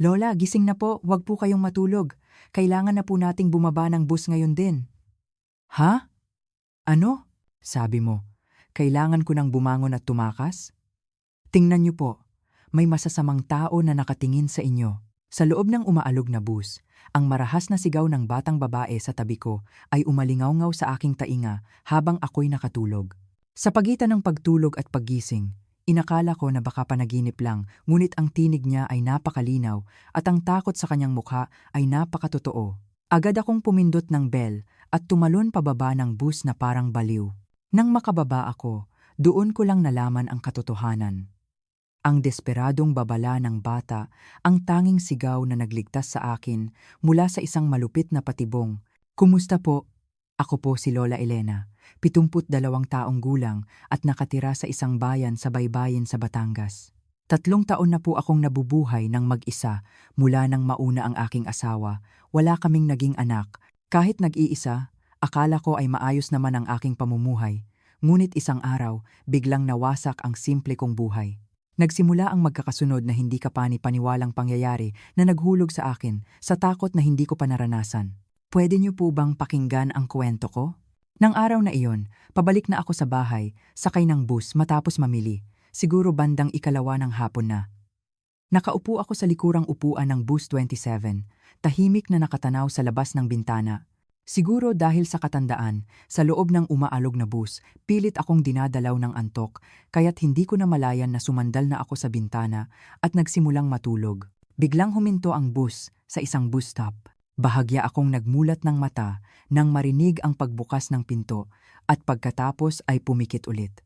Lola, gising na po, wag po kayong matulog. Kailangan na po nating bumaba ng bus ngayon din. Ha? Ano? Sabi mo, kailangan ko nang bumangon at tumakas? Tingnan niyo po, may masasamang tao na nakatingin sa inyo. Sa loob ng umaalog na bus, ang marahas na sigaw ng batang babae sa tabi ko ay umalingaw-ngaw sa aking tainga habang ako'y nakatulog. Sa pagitan ng pagtulog at paggising, inakala ko na baka panaginip lang, ngunit ang tinig niya ay napakalinaw at ang takot sa kanyang mukha ay napakatotoo. Agad akong pumindot ng bell at tumalon pababa ng bus na parang baliw. Nang makababa ako, doon ko lang nalaman ang katotohanan. Ang desperadong babala ng bata, ang tanging sigaw na nagligtas sa akin mula sa isang malupit na patibong. Kumusta po? Ako po si Lola Elena, 72 taong gulang at nakatira sa isang bayan sa baybayin sa Batangas. 3 taon na po akong nabubuhay ng mag-isa mula nang mauna ang aking asawa. Wala kaming naging anak. Kahit nag-iisa, akala ko ay maayos naman ang aking pamumuhay. Ngunit isang araw, biglang nawasak ang simple kong buhay. Nagsimula ang magkakasunod na hindi kapani-paniwalang pangyayari na naghulog sa akin sa takot na hindi ko pa naranasan. Pwede niyo po bang pakinggan ang kwento ko? Nang araw na iyon, pabalik na ako sa bahay, sakay ng bus matapos mamili. Siguro bandang 2 ng hapon na. Nakaupo ako sa likurang upuan ng bus 27, tahimik na nakatanaw sa labas ng bintana. Siguro dahil sa katandaan, sa loob ng umaalog na bus, pilit akong dinadalaw ng antok, kaya't hindi ko na malayan na sumandal na ako sa bintana at nagsimulang matulog. Biglang huminto ang bus sa isang bus stop. Bahagya akong nagmulat ng mata nang marinig ang pagbukas ng pinto at pagkatapos ay pumikit ulit.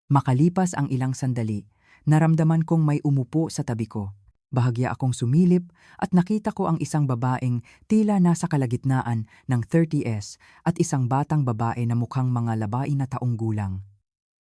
Makalipas ang ilang sandali, naramdaman kong may umupo sa tabi ko. Bahagya akong sumilip at nakita ko ang isang babaeng tila nasa kalagitnaan ng 30s at isang batang babae na mukhang mga labain na taong gulang.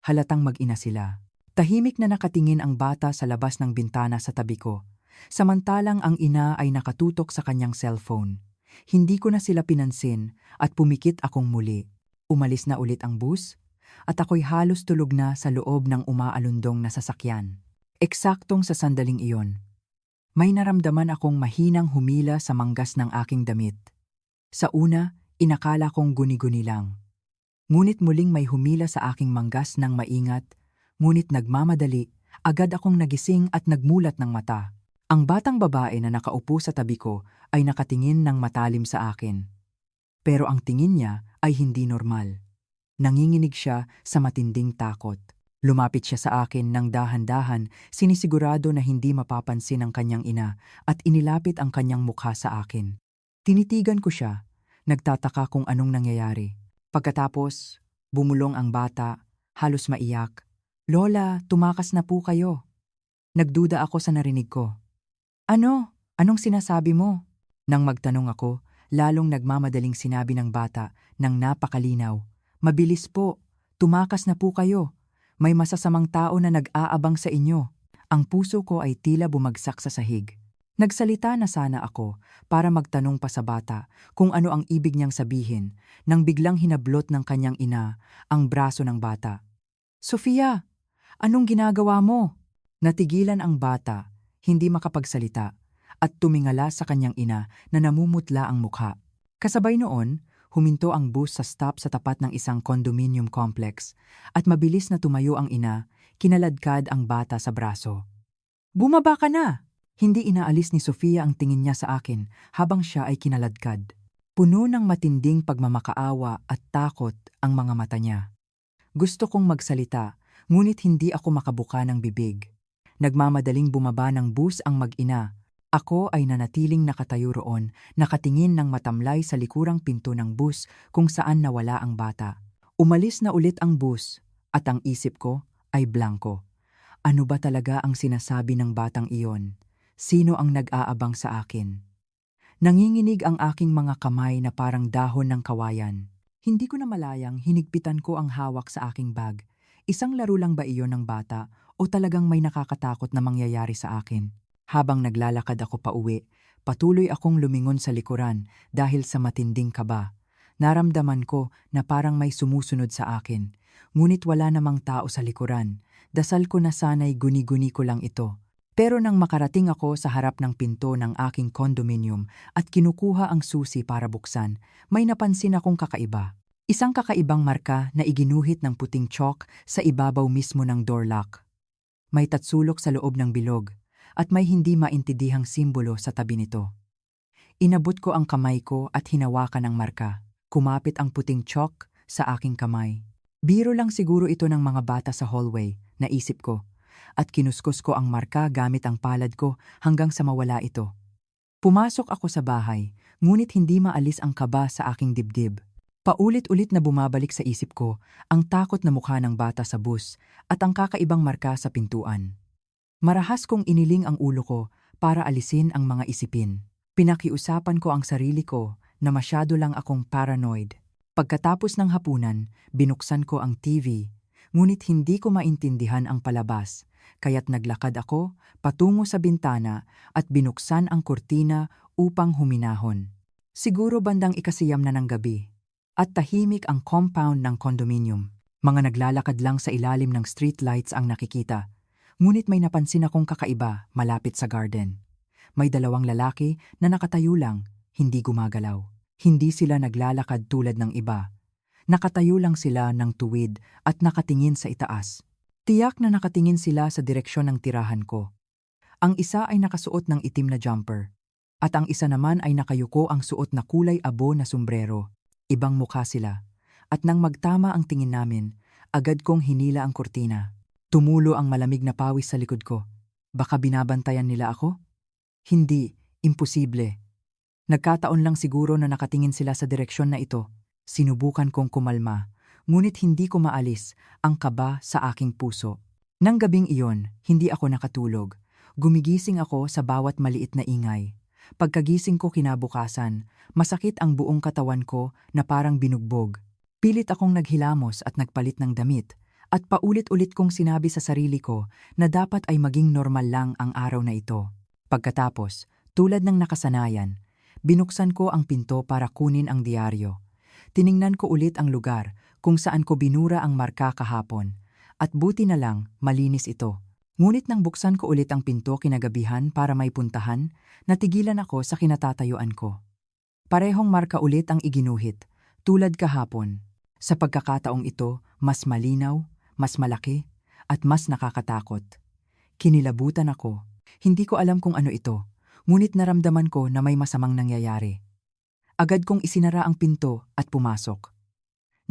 Halatang mag-ina sila. Tahimik na nakatingin ang bata sa labas ng bintana sa tabi ko, samantalang ang ina ay nakatutok sa kanyang cellphone. Hindi ko na sila pinansin at pumikit akong muli. Umalis na ulit ang bus at ako'y halos tulog na sa loob ng umaalundong na sasakyan. Eksaktong sa sandaling iyon, may naramdaman akong mahinang humila sa manggas ng aking damit. Sa una, inakala kong guni-guni lang. Ngunit muling may humila sa aking manggas ng maingat, ngunit nagmamadali, agad akong nagising at nagmulat ng mata. Ang batang babae na nakaupo sa tabi ko ay nakatingin ng matalim sa akin. Pero ang tingin niya ay hindi normal. Nanginginig siya sa matinding takot. Lumapit siya sa akin ng dahan-dahan, sinisigurado na hindi mapapansin ang kanyang ina at inilapit ang kanyang mukha sa akin. Tinitigan ko siya, nagtataka kung anong nangyayari. Pagkatapos, bumulong ang bata, halos maiyak. "Lola, tumakas na po kayo." Nagduda ako sa narinig ko. "Ano? Anong sinasabi mo?" Nang magtanong ako, lalong nagmamadaling sinabi ng bata ng napakalinaw. "Mabilis po, tumakas na po kayo. May masasamang tao na nag-aabang sa inyo." Ang puso ko ay tila bumagsak sa sahig. Nagsalita na sana ako para magtanong pa sa bata kung ano ang ibig niyang sabihin nang biglang hinablot ng kanyang ina ang braso ng bata. "Sofia, anong ginagawa mo?" Natigilan ang bata, hindi makapagsalita, at tumingala sa kanyang ina na namumutla ang mukha. Kasabay noon, huminto ang bus sa stop sa tapat ng isang condominium complex at mabilis na tumayo ang ina, kinaladkad ang bata sa braso. "Bumaba ka na!" Hindi inaalis ni Sofia ang tingin niya sa akin habang siya ay kinaladkad. Puno ng matinding pagmamakaawa at takot ang mga mata niya. Gusto kong magsalita, ngunit hindi ako makabuka ng bibig. Nagmamadaling bumaba ng bus ang mag-ina. Ako ay nanatiling nakatayo roon, nakatingin ng matamlay sa likurang pinto ng bus kung saan nawala ang bata. Umalis na ulit ang bus at ang isip ko ay blanko. Ano ba talaga ang sinasabi ng batang iyon? Sino ang nag-aabang sa akin? Nanginginig ang aking mga kamay na parang dahon ng kawayan. Hindi ko na malayang hinigpitan ko ang hawak sa aking bag. Isang laro lang ba iyon ng bata o talagang may nakakatakot na mangyayari sa akin? Habang naglalakad ako pauwi, patuloy akong lumingon sa likuran dahil sa matinding kaba. Naramdaman ko na parang may sumusunod sa akin, ngunit wala namang tao sa likuran. Dasal ko na sana'y guni-guni ko lang ito. Pero nang makarating ako sa harap ng pinto ng aking condominium at kinukuha ang susi para buksan, may napansin akong kakaiba. Isang kakaibang marka na iginuhit ng puting chalk sa ibabaw mismo ng door lock. May tatsulok sa loob ng bilog at may hindi maintindihang simbolo sa tabi nito. Inabot ko ang kamay ko at hinawakan ang marka. Kumapit ang puting chalk sa aking kamay. Biro lang siguro ito ng mga bata sa hallway, naisip ko. At kinuskos ko ang marka gamit ang palad ko hanggang sa mawala ito. Pumasok ako sa bahay, ngunit hindi maalis ang kaba sa aking dibdib. Paulit-ulit na bumabalik sa isip ko ang takot na mukha ng bata sa bus at ang kakaibang marka sa pintuan. Marahas kong iniling ang ulo ko para alisin ang mga isipin. Pinakiusapan ko ang sarili ko na masyado lang akong paranoid. Pagkatapos ng hapunan, binuksan ko ang TV, ngunit hindi ko maintindihan ang palabas. Kaya't naglakad ako patungo sa bintana at binuksan ang kurtina upang huminahon. Siguro bandang ikasiyam na ng gabi. At tahimik ang compound ng condominium. Mga naglalakad lang sa ilalim ng street lights ang nakikita. Ngunit may napansin akong kakaiba malapit sa garden. May dalawang lalaki na nakatayo lang, hindi gumagalaw. Hindi sila naglalakad tulad ng iba. Nakatayo lang sila ng tuwid at nakatingin sa itaas. Tiyak na nakatingin sila sa direksyon ng tirahan ko. Ang isa ay nakasuot ng itim na jumper, at ang isa naman ay nakayuko ang suot na kulay abo na sombrero. Ibang mukha sila, at nang magtama ang tingin namin, agad kong hinila ang kurtina. Tumulo ang malamig na pawis sa likod ko. Baka binabantayan nila ako? Hindi, imposible. Nagkataon lang siguro na nakatingin sila sa direksyon na ito. Sinubukan kong kumalma. Ngunit hindi ko maalis ang kaba sa aking puso. Nang gabing iyon, hindi ako nakatulog. Gumigising ako sa bawat maliit na ingay. Pagkagising ko kinabukasan, masakit ang buong katawan ko na parang binugbog. Pilit akong naghilamos at nagpalit ng damit, at paulit-ulit kong sinabi sa sarili ko na dapat ay maging normal lang ang araw na ito. Pagkatapos, tulad ng nakasanayan, binuksan ko ang pinto para kunin ang diaryo. Tiningnan ko ulit ang lugar kung saan ko binura ang marka kahapon, at buti na lang malinis ito. Ngunit nang buksan ko ulit ang pinto kinagabihan para may puntahan, natigilan ako sa kinatatayuan ko. Parehong marka ulit ang iginuhit, tulad kahapon. Sa pagkakataong ito, mas malinaw, mas malaki, at mas nakakatakot. Kinilabutan ako. Hindi ko alam kung ano ito, ngunit naramdaman ko na may masamang nangyayari. Agad kong isinara ang pinto at pumasok.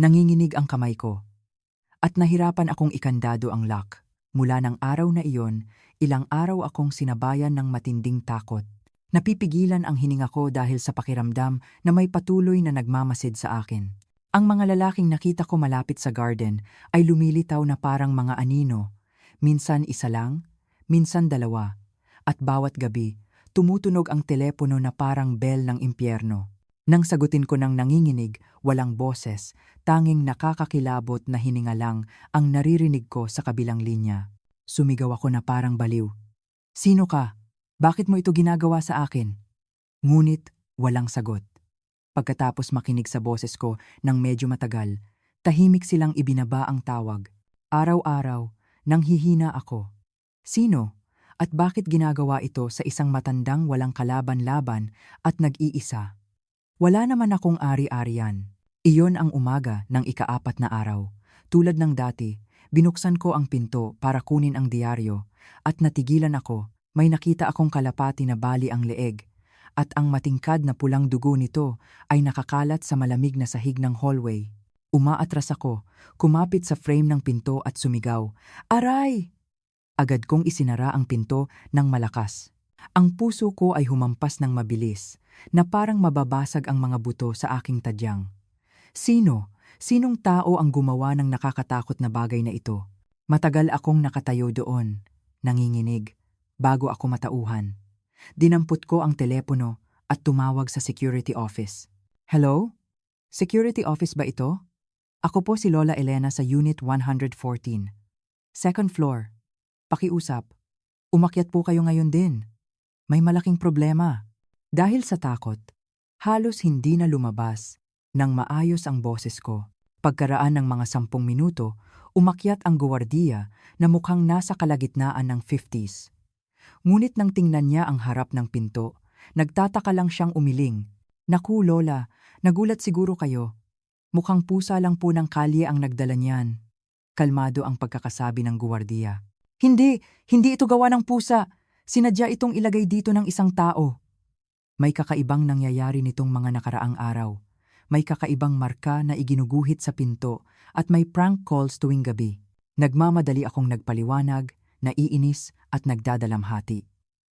Nanginginig ang kamay ko, at nahirapan akong ikandado ang lock. Mula ng araw na iyon, ilang araw akong sinabayan ng matinding takot. Napipigilan ang hininga ko dahil sa pakiramdam na may patuloy na nagmamasid sa akin. Ang mga lalaking nakita ko malapit sa garden ay lumilitaw na parang mga anino. Minsan isa lang, minsan dalawa. At bawat gabi, tumutunog ang telepono na parang bell ng impyerno. Nang sagutin ko ng nanginginig, walang boses, tanging nakakakilabot na hininga lang ang naririnig ko sa kabilang linya. Sumigaw ako na parang baliw. "Sino ka? Bakit mo ito ginagawa sa akin?" Ngunit walang sagot. Pagkatapos makinig sa boses ko ng medyo matagal, tahimik silang ibinaba ang tawag. Araw-araw, nanghihina ako. Sino? At bakit ginagawa ito sa isang matandang walang kalaban-laban at nag-iisa? Wala naman akong ari-arian. Iyon ang umaga ng ika-4 na araw. Tulad ng dati, binuksan ko ang pinto para kunin ang diaryo at natigilan ako. May nakita akong kalapati na bali ang leeg at ang matingkad na pulang dugo nito ay nakakalat sa malamig na sahig ng hallway. Umaatras ako, kumapit sa frame ng pinto at sumigaw, "Aray!" Agad kong isinara ang pinto ng malakas. Ang puso ko ay humampas ng mabilis, na parang mababasag ang mga buto sa aking tadyang. Sino? Sinong tao ang gumawa ng nakakatakot na bagay na ito? Matagal akong nakatayo doon, nanginginig, bago ako matauhan. Dinampot ko ang telepono at tumawag sa security office. "Hello? Security office ba ito? Ako po si Lola Elena sa Unit 114. Second floor. Pakiusap. Umakyat po kayo ngayon din. May malaking problema." Dahil sa takot, halos hindi na lumabas nang maayos ang boses ko. Pagkaraan ng mga 10 minuto, umakyat ang guwardiya na mukhang nasa kalagitnaan ng 50s. Ngunit nang tingnan niya ang harap ng pinto, nagtataka lang siyang umiling. Naku, Lola, nagulat siguro kayo. Mukhang pusa lang po ng kalye ang nagdala niyan. Kalmado ang pagkakasabi ng guwardiya. Hindi ito gawa ng pusa. Sinadya itong ilagay dito ng isang tao. May kakaibang nangyayari nitong mga nakaraang araw. May kakaibang marka na iginuguhit sa pinto at may prank calls tuwing gabi. Nagmamadali akong nagpaliwanag, naiinis at nagdadalamhati.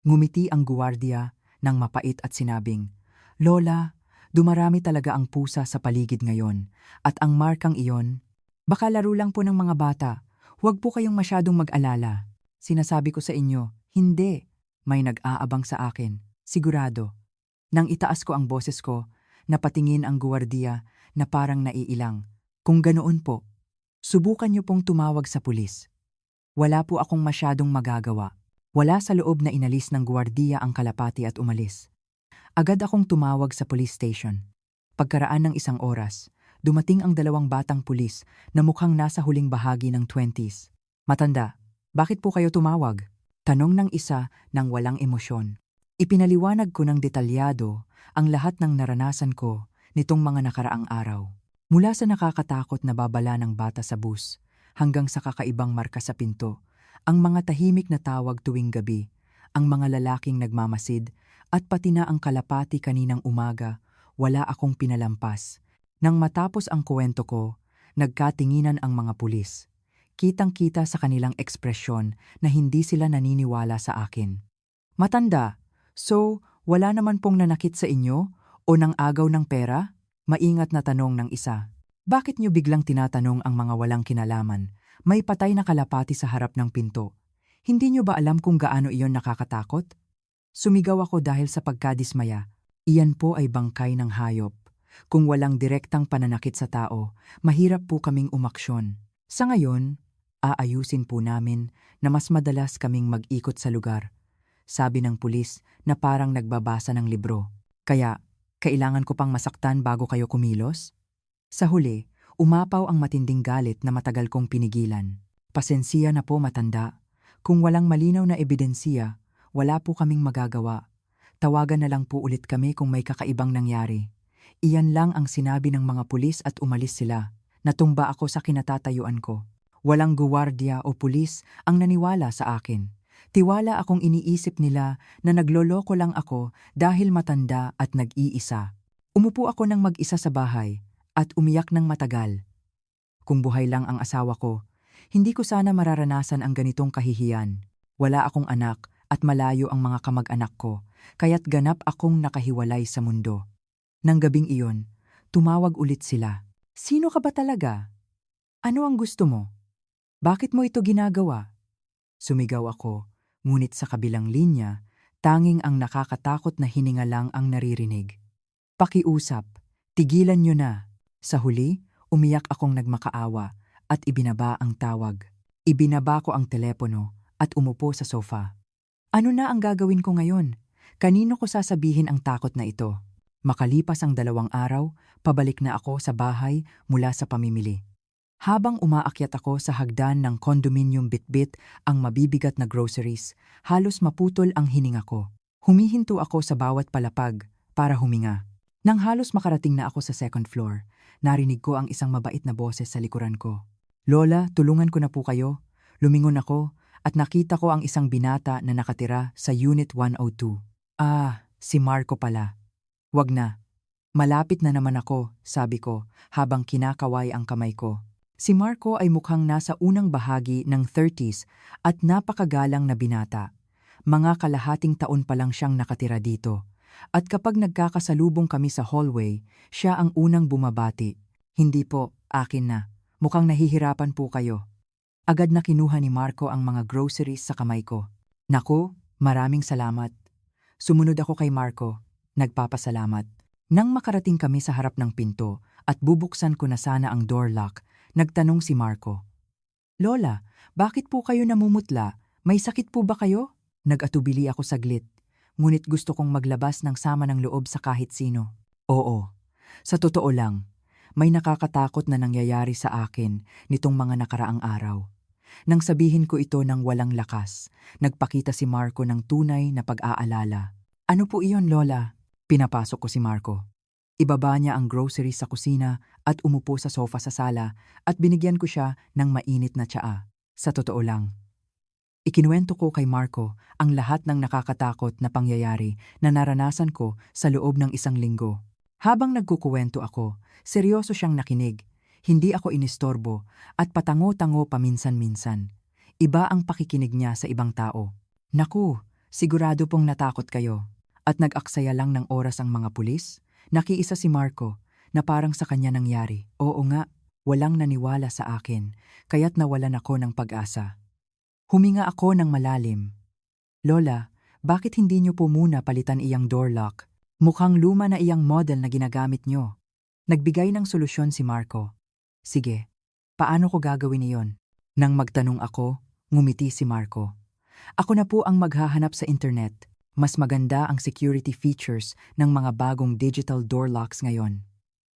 Ngumiti ang guwardiya ng mapait at sinabing, Lola, dumarami talaga ang pusa sa paligid ngayon at ang markang iyon, baka laro lang po ng mga bata. Huwag po kayong masyadong mag-alala. Sinasabi ko sa inyo, hindi. May nag-aabang sa akin, sigurado. Nang itaas ko ang boses ko, napatingin ang guwardiya na parang naiilang. Kung ganoon po, subukan niyo pong tumawag sa pulis. Wala po akong masyadong magagawa. Wala sa loob na inalis ng guwardiya ang kalapati at umalis. Agad akong tumawag sa police station. Pagkaraan ng isang oras, dumating ang 2 batang pulis na mukhang nasa huling bahagi ng 20s. Matanda, bakit po kayo tumawag? Tanong ng isa nang walang emosyon. Ipinaliwanag ko ng detalyado ang lahat ng naranasan ko nitong mga nakaraang araw. Mula sa nakakatakot na babala ng bata sa bus hanggang sa kakaibang marka sa pinto, ang mga tahimik na tawag tuwing gabi, ang mga lalaking nagmamasid, at pati na ang kalapati kaninang umaga, wala akong pinalampas. Nang matapos ang kwento ko, nagkatinginan ang mga pulis. Kitang-kita sa kanilang ekspresyon na hindi sila naniniwala sa akin. Matanda, so wala naman pong nanakit sa inyo o nang agaw ng pera? Maingat na tanong ng isa. Bakit niyo biglang tinatanong ang mga walang kinalaman? May patay na kalapati sa harap ng pinto. Hindi niyo ba alam kung gaano iyon nakakatakot? Sumigaw ako dahil sa pagkadismaya. Iyan po ay bangkay ng hayop. Kung walang direktang pananakit sa tao, mahirap po kaming umaksyon. Sa ngayon, aayusin po namin na mas madalas kaming mag-ikot sa lugar. Sabi ng pulis na parang nagbabasa ng libro. Kaya, kailangan ko pang masaktan bago kayo kumilos? Sa huli, umapaw ang matinding galit na matagal kong pinigilan. Pasensya na po, matanda. Kung walang malinaw na ebidensiya, wala po kaming magagawa. Tawagan na lang po ulit kami kung may kakaibang nangyari. Iyan lang ang sinabi ng mga pulis at umalis sila. Natumba ako sa kinatatayuan ko. Walang guwardiya o pulis ang naniwala sa akin. Tiwala akong iniisip nila na nagloloko lang ako dahil matanda at nag-iisa. Umupo ako ng mag-isa sa bahay at umiyak ng matagal. Kung buhay lang ang asawa ko, hindi ko sana mararanasan ang ganitong kahihiyan. Wala akong anak at malayo ang mga kamag-anak ko, kaya't ganap akong nakahiwalay sa mundo. Nang gabing iyon, tumawag ulit sila. Sino ka ba talaga? Ano ang gusto mo? Bakit mo ito ginagawa? Sumigaw ako, ngunit sa kabilang linya, tanging ang nakakatakot na hininga lang ang naririnig. Pakiusap, tigilan niyo na. Sa huli, umiyak akong nagmakaawa at ibinaba ang tawag. Ibinaba ko ang telepono at umupo sa sofa. Ano na ang gagawin ko ngayon? Kanino ko sasabihin ang takot na ito? Makalipas ang 2 araw, pabalik na ako sa bahay mula sa pamimili. Habang umaakyat ako sa hagdan ng condominium bitbit ang mabibigat na groceries, halos maputol ang hininga ko. Humihinto ako sa bawat palapag para huminga. Nang halos makarating na ako sa 2nd floor, narinig ko ang isang mabait na boses sa likuran ko. Lola, tulungan ko na po kayo. Lumingon ako at nakita ko ang isang binata na nakatira sa Unit 102. Si Marco pala. Wag na. Malapit na naman ako, sabi ko habang kinakaway ang kamay ko. Si Marco ay mukhang nasa unang bahagi ng 30s at napakagalang na binata. Mga kalahating taon pa lang siyang nakatira dito. At kapag nagkakasalubong kami sa hallway, siya ang unang bumabati. Hindi po, akin na. Mukhang nahihirapan po kayo. Agad na kinuha ni Marco ang mga groceries sa kamay ko. Naku, maraming salamat. Sumunod ako kay Marco. Nagpapasalamat. Nang makarating kami sa harap ng pinto at bubuksan ko na sana ang door lock, nagtanong si Marco. Lola, bakit po kayo namumutla? May sakit po ba kayo? Nag-atubili ako saglit, ngunit gusto kong maglabas ng sama ng loob sa kahit sino. Oo, sa totoo lang, may nakakatakot na nangyayari sa akin nitong mga nakaraang araw. Nang sabihin ko ito ng walang lakas, nagpakita si Marco ng tunay na pag-aalala. Ano po iyon, Lola? Pinapasok ko si Marco. Ibaba niya ang groceries sa kusina at umupo sa sofa sa sala at binigyan ko siya ng mainit na tsaa. Sa totoo lang, ikinuwento ko kay Marco ang lahat ng nakakatakot na pangyayari na naranasan ko sa loob ng isang linggo. Habang nagkukuwento ako, seryoso siyang nakinig. Hindi ako inistorbo at patango-tango paminsan-minsan. Iba ang pakikinig niya sa ibang tao. Naku, sigurado pong natakot kayo. At nag-aksaya lang ng oras ang mga pulis? Nakiisa si Marco na parang sa kanya nangyari. Oo nga, walang naniwala sa akin, kaya't nawalan ako ng pag-asa. Huminga ako ng malalim. Lola, bakit hindi niyo po muna palitan iyang door lock? Mukhang luma na iyang model na ginagamit niyo. Nagbigay ng solusyon si Marco. Sige, paano ko gagawin iyon? Nang magtanong ako, ngumiti si Marco. Ako na po ang maghahanap sa internet. Mas maganda ang security features ng mga bagong digital door locks ngayon.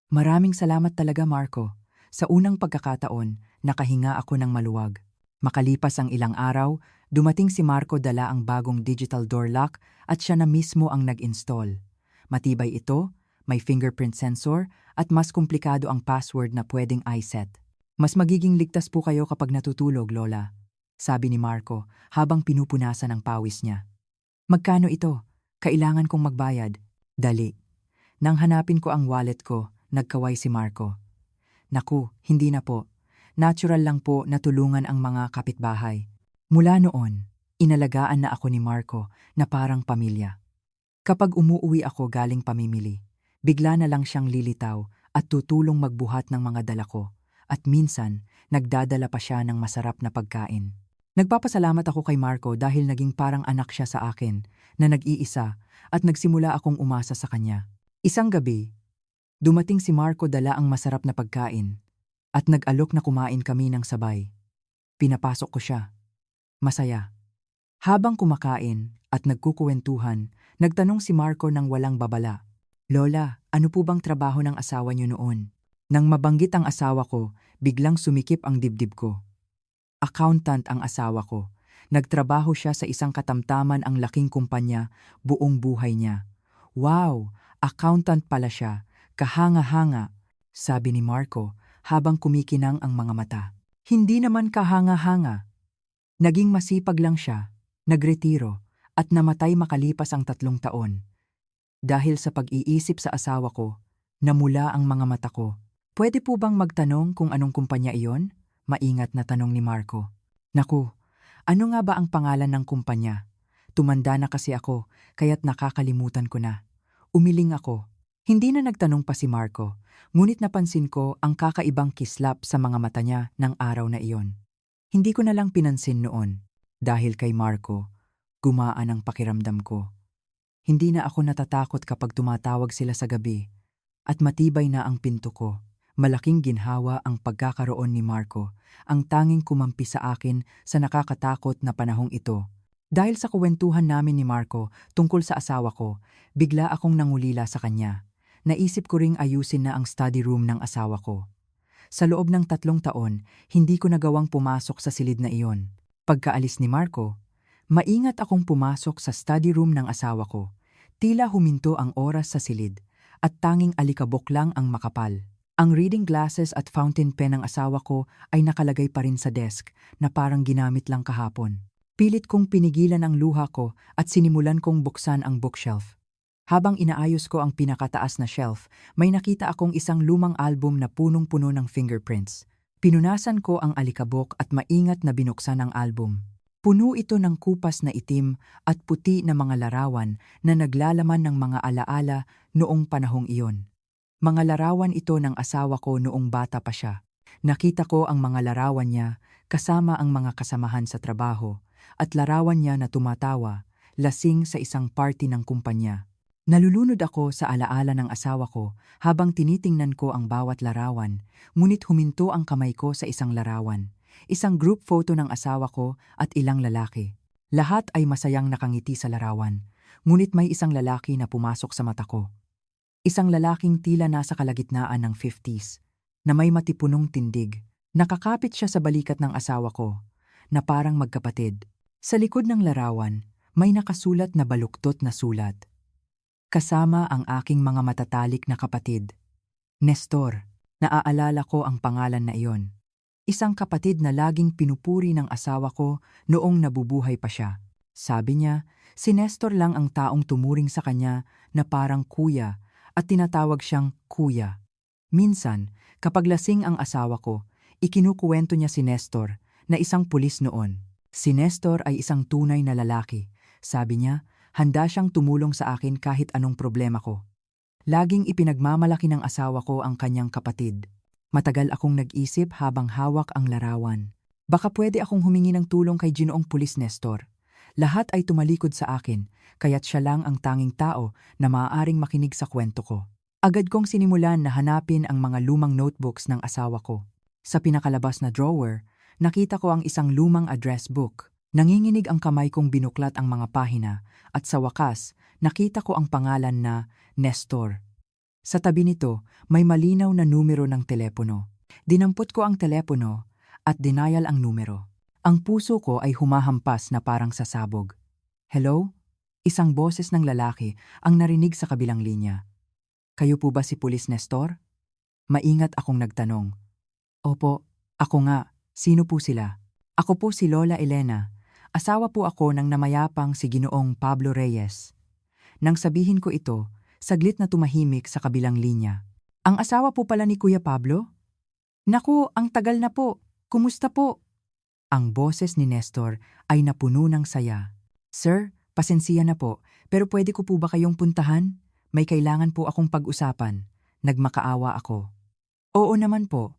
Maraming salamat talaga, Marco. Sa unang pagkakataon, nakahinga ako ng maluwag. Makalipas ang ilang araw, dumating si Marco dala ang bagong digital door lock at siya na mismo ang nag-install. Matibay ito, may fingerprint sensor at mas komplikado ang password na pwedeng iSet. Mas magiging ligtas po kayo kapag natutulog, Lola, sabi ni Marco habang pinupunasan ang pawis niya. Magkano ito? Kailangan kong magbayad. Dali. Nang hanapin ko ang wallet ko, nagkaway si Marco. Naku, hindi na po. Natural lang po na tulungan ang mga kapitbahay. Mula noon, inalagaan na ako ni Marco na parang pamilya. Kapag umuuwi ako galing pamimili, bigla na lang siyang lilitaw at tutulong magbuhat ng mga dala ko. At minsan, nagdadala pa siya ng masarap na pagkain. Nagpapasalamat ako kay Marco dahil naging parang anak siya sa akin na nag-iisa at nagsimula akong umasa sa kanya. Isang gabi, dumating si Marco dala ang masarap na pagkain at nag-alok na kumain kami ng sabay. Pinapasok ko siya. Masaya. Habang kumakain at nagkukuwentuhan, nagtanong si Marco ng walang babala. Lola, ano po bang trabaho ng asawa niyo noon? Nang mabanggit ang asawa ko, biglang sumikip ang dibdib ko. Accountant ang asawa ko. Nagtrabaho siya sa isang katamtaman ang laking kumpanya buong buhay niya. Wow, accountant pala siya. Kahanga-hanga, sabi ni Marco habang kumikinang ang mga mata. Hindi naman kahanga-hanga. Naging masipag lang siya, nagretiro, at namatay makalipas ang 3 taon. Dahil sa pag-iisip sa asawa ko, namula ang mga mata ko. Pwede po bang magtanong kung anong kumpanya iyon? Maingat na tanong ni Marco. Naku, ano nga ba ang pangalan ng kumpanya? Tumanda na kasi ako, kaya't nakakalimutan ko na. Umiling ako. Hindi na nagtanong pa si Marco, ngunit napansin ko ang kakaibang kislap sa mga mata niya ng araw na iyon. Hindi ko na lang pinansin noon. Dahil kay Marco, gumaan ang pakiramdam ko. Hindi na ako natatakot kapag tumatawag sila sa gabi at matibay na ang pinto ko. Malaking ginhawa ang pagkakaroon ni Marco, ang tanging kumampi sa akin sa nakakatakot na panahong ito. Dahil sa kuwentuhan namin ni Marco tungkol sa asawa ko, bigla akong nangulila sa kanya. Naisip ko ring ayusin na ang study room ng asawa ko. Sa loob ng 3 taon, hindi ko nagawang pumasok sa silid na iyon. Pagkaalis ni Marco, maingat akong pumasok sa study room ng asawa ko. Tila huminto ang oras sa silid at tanging alikabok lang ang makapal. Ang reading glasses at fountain pen ng asawa ko ay nakalagay pa rin sa desk na parang ginamit lang kahapon. Pilit kong pinigilan ang luha ko at sinimulan kong buksan ang bookshelf. Habang inaayos ko ang pinakataas na shelf, may nakita akong isang lumang album na punong-puno ng fingerprints. Pinunasan ko ang alikabok at maingat na binuksan ang album. Puno ito ng kupas na itim at puti na mga larawan na naglalaman ng mga alaala noong panahong iyon. Mga larawan ito ng asawa ko noong bata pa siya. Nakita ko ang mga larawan niya kasama ang mga kasamahan sa trabaho at larawan niya na tumatawa, lasing sa isang party ng kumpanya. Nalulunod ako sa alaala ng asawa ko habang tinitingnan ko ang bawat larawan, ngunit huminto ang kamay ko sa isang larawan. Isang group photo ng asawa ko at ilang lalaki. Lahat ay masayang nakangiti sa larawan, ngunit may isang lalaki na pumasok sa mata ko. Isang lalaking tila nasa kalagitnaan ng 50s, na may matipunong tindig. Nakakapit siya sa balikat ng asawa ko. na parang magkapatid. Sa likod ng larawan, may nakasulat na baluktot na sulat. Kasama ang aking mga matatalik na kapatid. Nestor, naaalala ko ang pangalan na iyon. Isang kapatid na laging pinupuri ng asawa ko noong nabubuhay pa siya. Sabi niya, si Nestor lang ang taong tumuring sa kanya na parang kuya at tinatawag siyang kuya. Minsan, kapag lasing ang asawa ko, ikinukuwento niya si Nestor na isang pulis noon. Si Nestor ay isang tunay na lalaki. Sabi niya, handa siyang tumulong sa akin kahit anong problema ko. Laging ipinagmamalaki ng asawa ko ang kanyang kapatid. Matagal akong nag-isip habang hawak ang larawan. Baka pwede akong humingi ng tulong kay Ginoong Pulis Nestor. Lahat ay tumalikod sa akin, kaya't siya lang ang tanging tao na maaaring makinig sa kwento ko. Agad kong sinimulan na hanapin ang mga lumang notebooks ng asawa ko. Sa pinakalabas na drawer, nakita ko ang isang lumang address book. Nanginginig ang kamay kong binuklat ang mga pahina at sa wakas, nakita ko ang pangalan na Nestor. Sa tabi nito, may malinaw na numero ng telepono. Dinampot ko ang telepono at denial ang numero. Ang puso ko ay humahampas na parang sasabog. Hello? Isang boses ng lalaki ang narinig sa kabilang linya. Kayo po ba si Pulis Nestor? Maingat akong nagtanong. Opo, ako nga. Sino po sila? Ako po si Lola Elena. Asawa po ako ng namayapang si Ginoong Pablo Reyes. Nang sabihin ko ito, saglit na tumahimik sa kabilang linya. Ang asawa po pala ni Kuya Pablo? Naku, ang tagal na po. Kumusta po? Ang boses ni Nestor ay napuno ng saya. Sir, pasensiya na po, pero pwede ko po ba kayong puntahan? May kailangan po akong pag-usapan. Nagmakaawa ako. Oo naman po.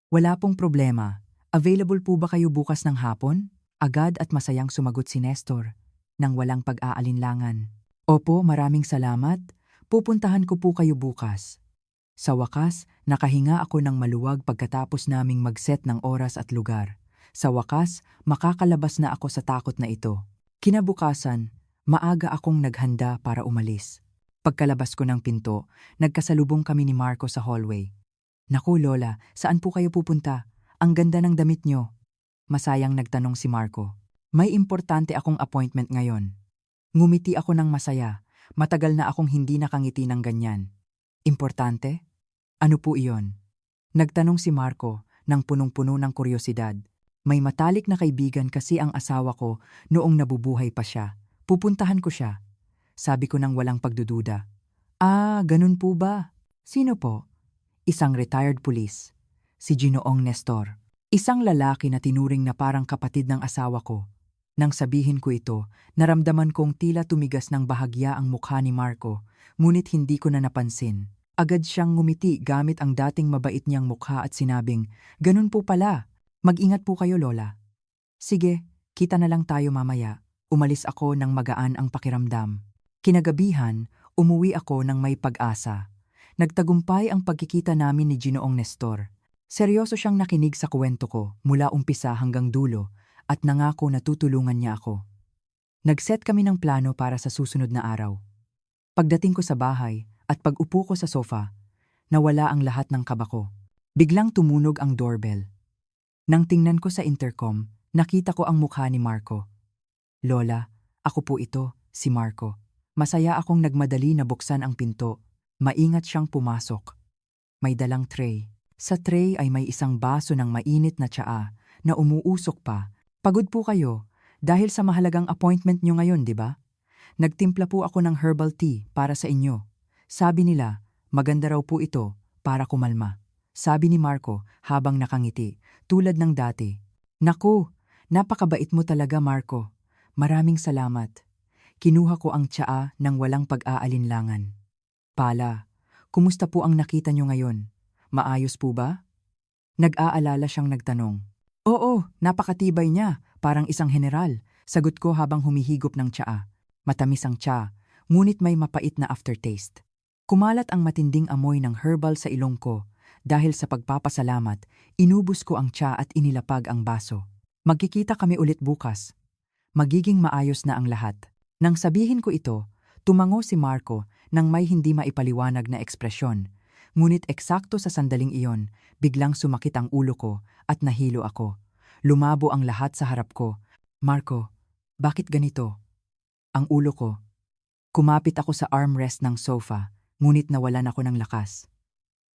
Wala pong problema. Available po ba kayo bukas ng hapon? Agad at masayang sumagot si Nestor, nang walang pag-aalinlangan. Opo, maraming salamat. Pupuntahan ko po kayo bukas. Sa wakas, nakahinga ako ng maluwag pagkatapos naming mag-set ng oras at lugar. Sa wakas, makakalabas na ako sa takot na ito. Kinabukasan, maaga akong naghanda para umalis. Pagkalabas ko ng pinto, nagkasalubong kami ni Marco sa hallway. Naku Lola, saan po kayo pupunta? Ang ganda ng damit nyo. Masayang nagtanong si Marco. May importante akong appointment ngayon. Ngumiti ako ng masaya. Matagal na akong hindi nakangiti ng ganyan. Importante? Ano po iyon? Nagtanong si Marco nang punong-puno ng kuryosidad. May matalik na kaibigan kasi ang asawa ko noong nabubuhay pa siya. Pupuntahan ko siya. Sabi ko nang walang pagdududa. Ah, ganun po ba? Sino po? Isang retired police. Si Ginoong Nestor. Isang lalaki na tinuring na parang kapatid ng asawa ko. Nang sabihin ko ito, naramdaman kong tila tumigas ng bahagya ang mukha ni Marco, ngunit hindi ko na napansin. Agad siyang ngumiti gamit ang dating mabait niyang mukha at sinabing, "Ganun po pala. Mag-ingat po kayo, Lola." Sige, kita na lang tayo mamaya. Umalis ako nang magaan ang pakiramdam. Kinagabihan, umuwi ako nang may pag-asa. Nagtagumpay ang pagkikita namin ni Ginoong Nestor. Seryoso siyang nakinig sa kwento ko mula umpisa hanggang dulo at nangako na tutulungan niya ako. Nag-set kami ng plano para sa susunod na araw. Pagdating ko sa bahay at pag-upo ko sa sofa, nawala ang lahat ng kaba ko. Biglang tumunog ang doorbell. Nang tingnan ko sa intercom, nakita ko ang mukha ni Marco. Lola, ako po ito, si Marco. Masaya akong nagmadali na buksan ang pinto. Maingat siyang pumasok. May dalang tray. Sa tray ay may isang baso ng mainit na tsaa na umuusok pa. Pagod po kayo dahil sa mahalagang appointment nyo ngayon, di ba? Nagtimpla po ako ng herbal tea para sa inyo. Sabi nila, maganda raw po ito para kumalma. Sabi ni Marco habang nakangiti, tulad ng dati. Naku, napakabait mo talaga Marco. Maraming salamat. Kinuha ko ang tsaa ng walang pag-aalinlangan. Pala, kumusta po ang nakita nyo ngayon? Maayos po ba? Nag-aalala siyang nagtanong. Oo, napakatibay niya, parang isang general. Sagot ko habang humihigop ng tsaa. Matamis ang tsaa, ngunit may mapait na aftertaste. Kumalat ang matinding amoy ng herbal sa ilong ko. Dahil sa pagpapasalamat, inubos ko ang tsaa at inilapag ang baso. Magkikita kami ulit bukas. Magiging maayos na ang lahat. Nang sabihin ko ito, tumango si Marco nang may hindi maipaliwanag na ekspresyon. Ngunit eksakto sa sandaling iyon, biglang sumakit ang ulo ko at nahilo ako. Lumabo ang lahat sa harap ko. Marco, bakit ganito? Ang ulo ko. Kumapit ako sa armrest ng sofa, ngunit nawalan ako ng lakas.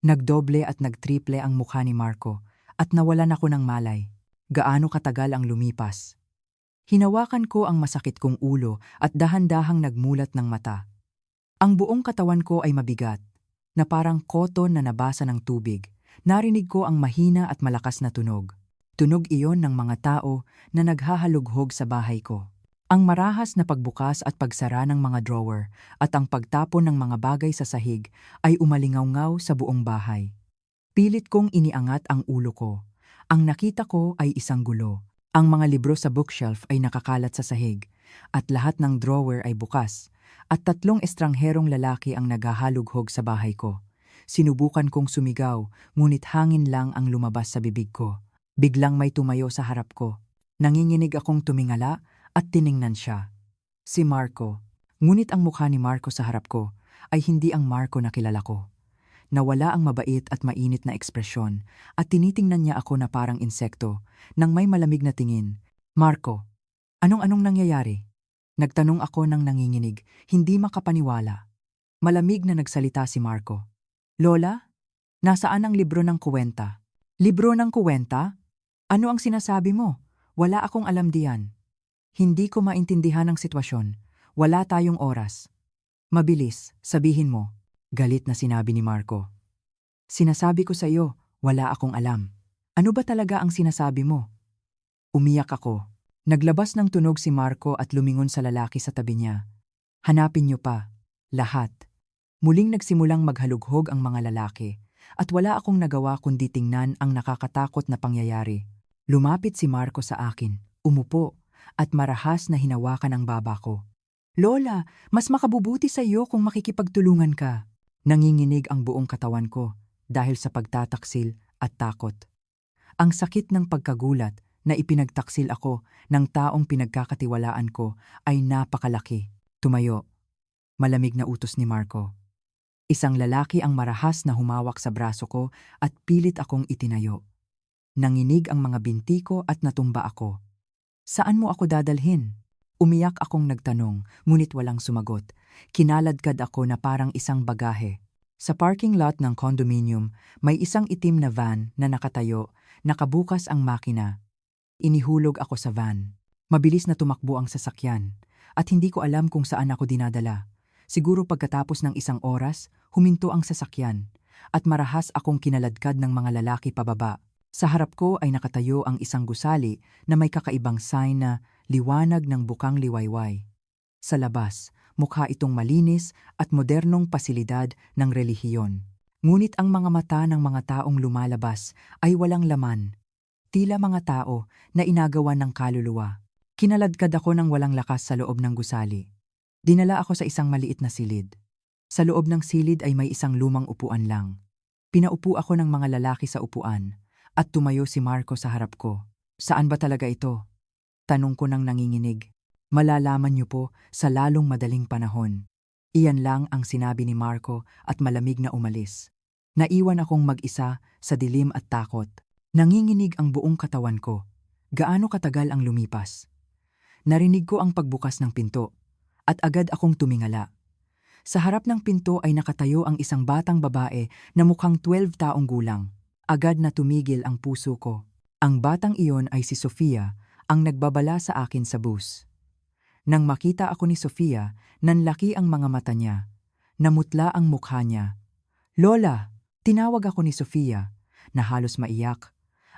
Nagdoble at nagtriple ang mukha ni Marco at nawalan ako ng malay. Gaano katagal ang lumipas? Hinawakan ko ang masakit kong ulo at dahan-dahang nagmulat ng mata. Ang buong katawan ko ay mabigat, na parang koton na nabasa ng tubig. Narinig ko ang mahina at malakas na tunog. Tunog iyon ng mga tao na naghahalughog sa bahay ko. Ang marahas na pagbukas at pagsara ng mga drawer at ang pagtapon ng mga bagay sa sahig ay umalingaw-ngaw sa buong bahay. Pilit kong iniangat ang ulo ko. Ang nakita ko ay isang gulo. Ang mga libro sa bookshelf ay nakakalat sa sahig at lahat ng drawer ay bukas at 3 estrangherong lalaki ang naghahalughog sa bahay ko. Sinubukan kong sumigaw, ngunit hangin lang ang lumabas sa bibig ko. Biglang may tumayo sa harap ko. Nanginginig akong tumingala at tiningnan siya. Si Marco. Ngunit ang mukha ni Marco sa harap ko ay hindi ang Marco na kilala ko. Nawala ang mabait at mainit na ekspresyon at tinitingnan niya ako na parang insekto nang may malamig na tingin. Marco, anong nangyayari? Nagtanong ako nang nanginginig, hindi makapaniwala. Malamig na nagsalita si Marco. Lola, nasaan ang libro ng kuwenta? Libro ng kuwenta? Ano ang sinasabi mo? Wala akong alam diyan. Hindi ko maintindihan ang sitwasyon. Wala tayong oras. Mabilis, sabihin mo. Galit na sinabi ni Marco. Sinasabi ko sa iyo, wala akong alam. Ano ba talaga ang sinasabi mo? Umiyak ako. Naglabas ng tunog si Marco at lumingon sa lalaki sa tabi niya. Hanapin niyo pa. Lahat. Muling nagsimulang maghalughog ang mga lalaki at wala akong nagawa kundi tingnan ang nakakatakot na pangyayari. Lumapit si Marco sa akin, umupo at marahas na hinawakan ang baba ko. Lola, mas makabubuti sa iyo kung makikipagtulungan ka. Nanginginig ang buong katawan ko dahil sa pagtataksil at takot. Ang sakit ng pagkagulat na ipinagtaksil ako ng taong pinagkakatiwalaan ko ay napakalaki. Tumayo. Malamig na utos ni Marco. Isang lalaki ang marahas na humawak sa braso ko at pilit akong itinayo. Nanginig ang mga binti ko at natumba ako. Saan mo ako dadalhin? Umiyak akong nagtanong, ngunit walang sumagot. Kinaladkad ako na parang isang bagahe. Sa parking lot ng condominium, may isang itim na van na nakatayo, nakabukas ang makina. Inihulog ako sa van. Mabilis na tumakbo ang sasakyan, at hindi ko alam kung saan ako dinadala. Siguro pagkatapos ng isang oras, huminto ang sasakyan, at marahas akong kinaladkad ng mga lalaki pababa. Sa harap ko ay nakatayo ang isang gusali na may kakaibang sign na liwanag ng bukang liwayway. Sa labas, mukha itong malinis at modernong pasilidad ng relihiyon. Ngunit ang mga mata ng mga taong lumalabas ay walang laman. Tila mga tao na inagawan ng kaluluwa. Kinaladkad ako ng walang lakas sa loob ng gusali. Dinala ako sa isang maliit na silid. Sa loob ng silid ay may isang lumang upuan lang. Pinaupo ako ng mga lalaki sa upuan. At tumayo si Marco sa harap ko. Saan ba talaga ito? Tanong ko nang nanginginig. Malalaman niyo po sa lalong madaling panahon. Iyan lang ang sinabi ni Marco at malamig na umalis. Naiwan akong mag-isa sa dilim at takot. Nanginginig ang buong katawan ko. Gaano katagal ang lumipas? Narinig ko ang pagbukas ng pinto at agad akong tumingala. Sa harap ng pinto ay nakatayo ang isang batang babae na mukhang 12 taong gulang. Agad na tumigil ang puso ko. Ang batang iyon ay si Sofia, ang nagbabala sa akin sa bus. Nang makita ako ni Sofia, nanlaki ang mga mata niya. Namutla ang mukha niya. Lola! Tinawag ako ni Sofia, na halos maiyak,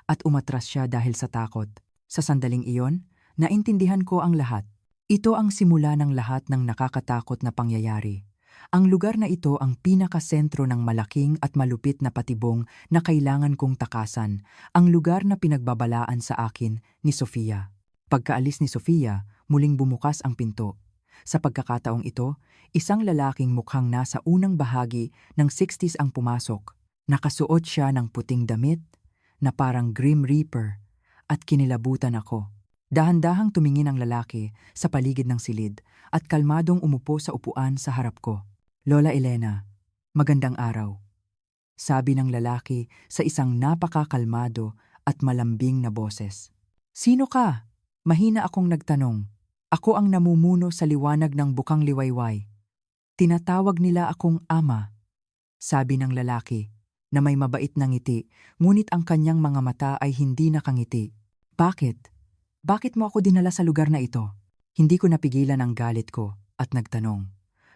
at umatras siya dahil sa takot. Sa sandaling iyon, naintindihan ko ang lahat. Ito ang simula ng lahat ng nakakatakot na pangyayari. Ang lugar na ito ang pinakasentro ng malaking at malupit na patibong na kailangan kong takasan, ang lugar na pinagbabalaan sa akin ni Sofia. Pagkaalis ni Sofia, muling bumukas ang pinto. Sa pagkakataong ito, isang lalaking mukhang nasa unang bahagi ng 60s ang pumasok. Nakasuot siya ng puting damit na parang Grim Reaper at kinilabutan ako. Dahan-dahang tumingin ang lalaki sa paligid ng silid at kalmadong umupo sa upuan sa harap ko. Lola Elena, magandang araw. Sabi ng lalaki sa isang napakakalmado at malambing na boses. Sino ka? Mahina akong nagtanong. Ako ang namumuno sa liwanag ng bukang liwayway. Tinatawag nila akong ama, sabi ng lalaki, na may mabait na ngiti, ngunit ang kanyang mga mata ay hindi nakangiti. Bakit? Bakit mo ako dinala sa lugar na ito? Hindi ko napigilan ang galit ko at nagtanong.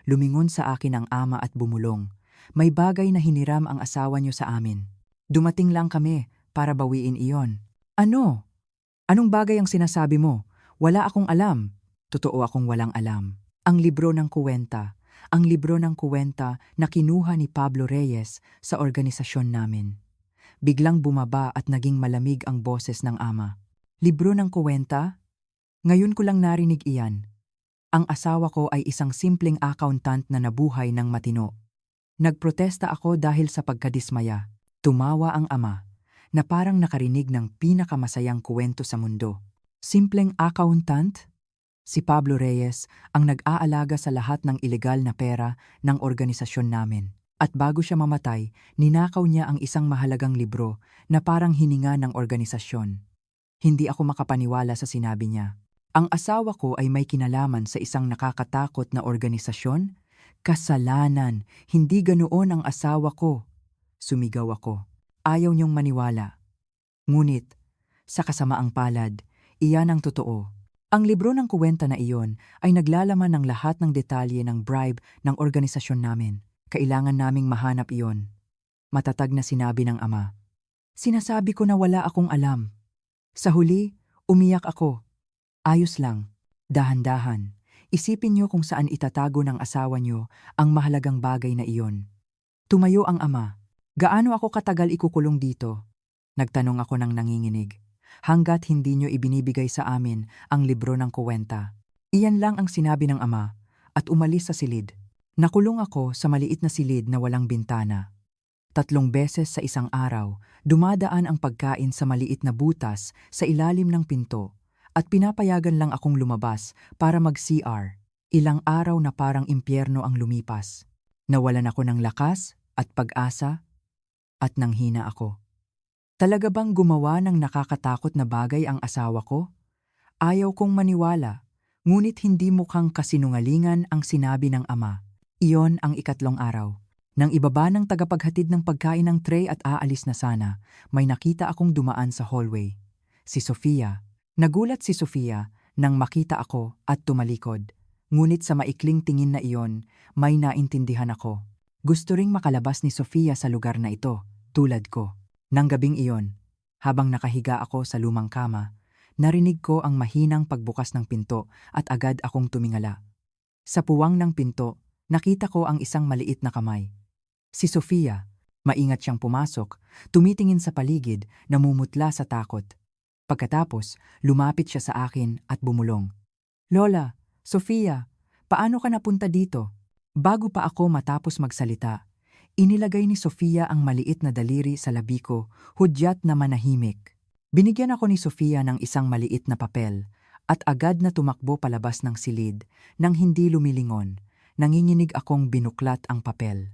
Lumingon sa akin ang ama at bumulong. May bagay na hiniram ang asawa niyo sa amin. Dumating lang kami para bawiin iyon. Ano? Anong bagay ang sinasabi mo? Wala akong alam. Totoo akong walang alam. Ang libro ng kuwenta. Ang libro ng kuwenta na kinuha ni Pablo Reyes sa organisasyon namin. Biglang bumaba at naging malamig ang boses ng ama. Libro ng kuwenta? Ngayon ko lang narinig iyan. Ang asawa ko ay isang simpleng accountant na nabuhay ng matino. Nagprotesta ako dahil sa pagkadismaya. Tumawa ang ama, na parang nakarinig ng pinakamasayang kuwento sa mundo. Simpleng accountant? Si Pablo Reyes ang nag-aalaga sa lahat ng ilegal na pera ng organisasyon namin. At bago siya mamatay, ninakaw niya ang isang mahalagang libro na parang hininga ng organisasyon. Hindi ako makapaniwala sa sinabi niya. Ang asawa ko ay may kinalaman sa isang nakakatakot na organisasyon? Kasalanan, hindi ganoon ang asawa ko. Sumigaw ako. Ayaw niyong maniwala. Ngunit, sa kasamaang palad, iyan ang totoo. Ang libro ng kuwenta na iyon ay naglalaman ng lahat ng detalye ng bribe ng organisasyon namin. Kailangan naming mahanap iyon. Matatag na sinabi ng ama. Sinasabi ko na wala akong alam. Sa huli, umiyak ako. Ayos lang. Dahan-dahan. Isipin niyo kung saan itatago ng asawa niyo ang mahalagang bagay na iyon. Tumayo ang ama. Gaano ako katagal ikukulong dito? Nagtanong ako ng nanginginig. Hanggat hindi niyo ibinibigay sa amin ang libro ng kuwenta. Iyan lang ang sinabi ng ama at umalis sa silid. Nakulong ako sa maliit na silid na walang bintana. 3 beses sa isang araw, dumadaan ang pagkain sa maliit na butas sa ilalim ng pinto at pinapayagan lang akong lumabas para mag-CR. Ilang araw na parang impyerno ang lumipas. Nawalan ako ng lakas at pag-asa at nanghina ako. Talaga bang gumawa ng nakakatakot na bagay ang asawa ko? Ayaw kong maniwala, ngunit hindi mukhang kasinungalingan ang sinabi ng ama. Iyon ang 3 araw. Nang ibaba ng tagapaghatid ng pagkain ng tray at aalis na sana, may nakita akong dumaan sa hallway. Si Sofia. Nagulat si Sofia nang makita ako at tumalikod. Ngunit sa maikling tingin na iyon, may naintindihan ako. Gusto ring makalabas ni Sofia sa lugar na ito, tulad ko. Nang gabing iyon, habang nakahiga ako sa lumang kama, narinig ko ang mahinang pagbukas ng pinto at agad akong tumingala. Sa puwang ng pinto, nakita ko ang isang maliit na kamay. Si Sofia, maingat siyang pumasok, tumitingin sa paligid, namumutla sa takot. Pagkatapos, lumapit siya sa akin at bumulong. Lola, Sofia, paano ka napunta dito? Bago pa ako matapos magsalita, inilagay ni Sofia ang maliit na daliri sa labi ko, hudyat na manahimik. Binigyan ako ni Sofia ng isang maliit na papel at agad na tumakbo palabas ng silid nang hindi lumilingon. Nanginginig akong binuklat ang papel.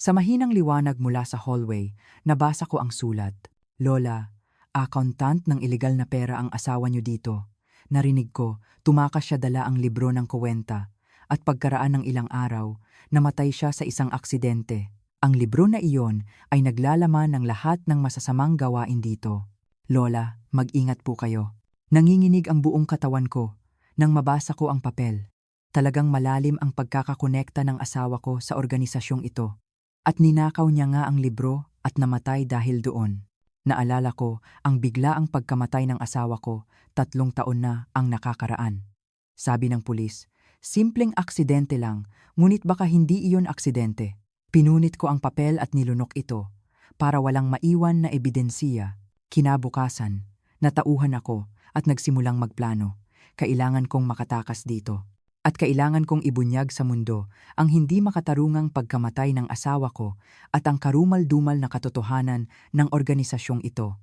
Sa mahinang liwanag mula sa hallway, nabasa ko ang sulat. Lola, accountant ng ilegal na pera ang asawa niyo dito. Narinig ko, tumakas siya dala ang libro ng kuwenta at pagkaraan ng ilang araw, namatay siya sa isang aksidente. Ang libro na iyon ay naglalaman ng lahat ng masasamang gawain dito. Lola, mag-ingat po kayo. Nanginginig ang buong katawan ko nang mabasa ko ang papel. Talagang malalim ang pagkakakonekta ng asawa ko sa organisasyong ito. At ninakaw niya nga ang libro at namatay dahil doon. Naalala ko ang biglaang pagkamatay ng asawa ko, 3 taon na ang nakakaraan. Sabi ng pulis, simpleng aksidente lang, ngunit baka hindi iyon aksidente. Pinunit ko ang papel at nilunok ito para walang maiwan na ebidensiya. Kinabukasan, natauhan ako at nagsimulang magplano. Kailangan kong makatakas dito. At kailangan kong ibunyag sa mundo ang hindi makatarungang pagkamatay ng asawa ko at ang karumal-dumal na katotohanan ng organisasyong ito.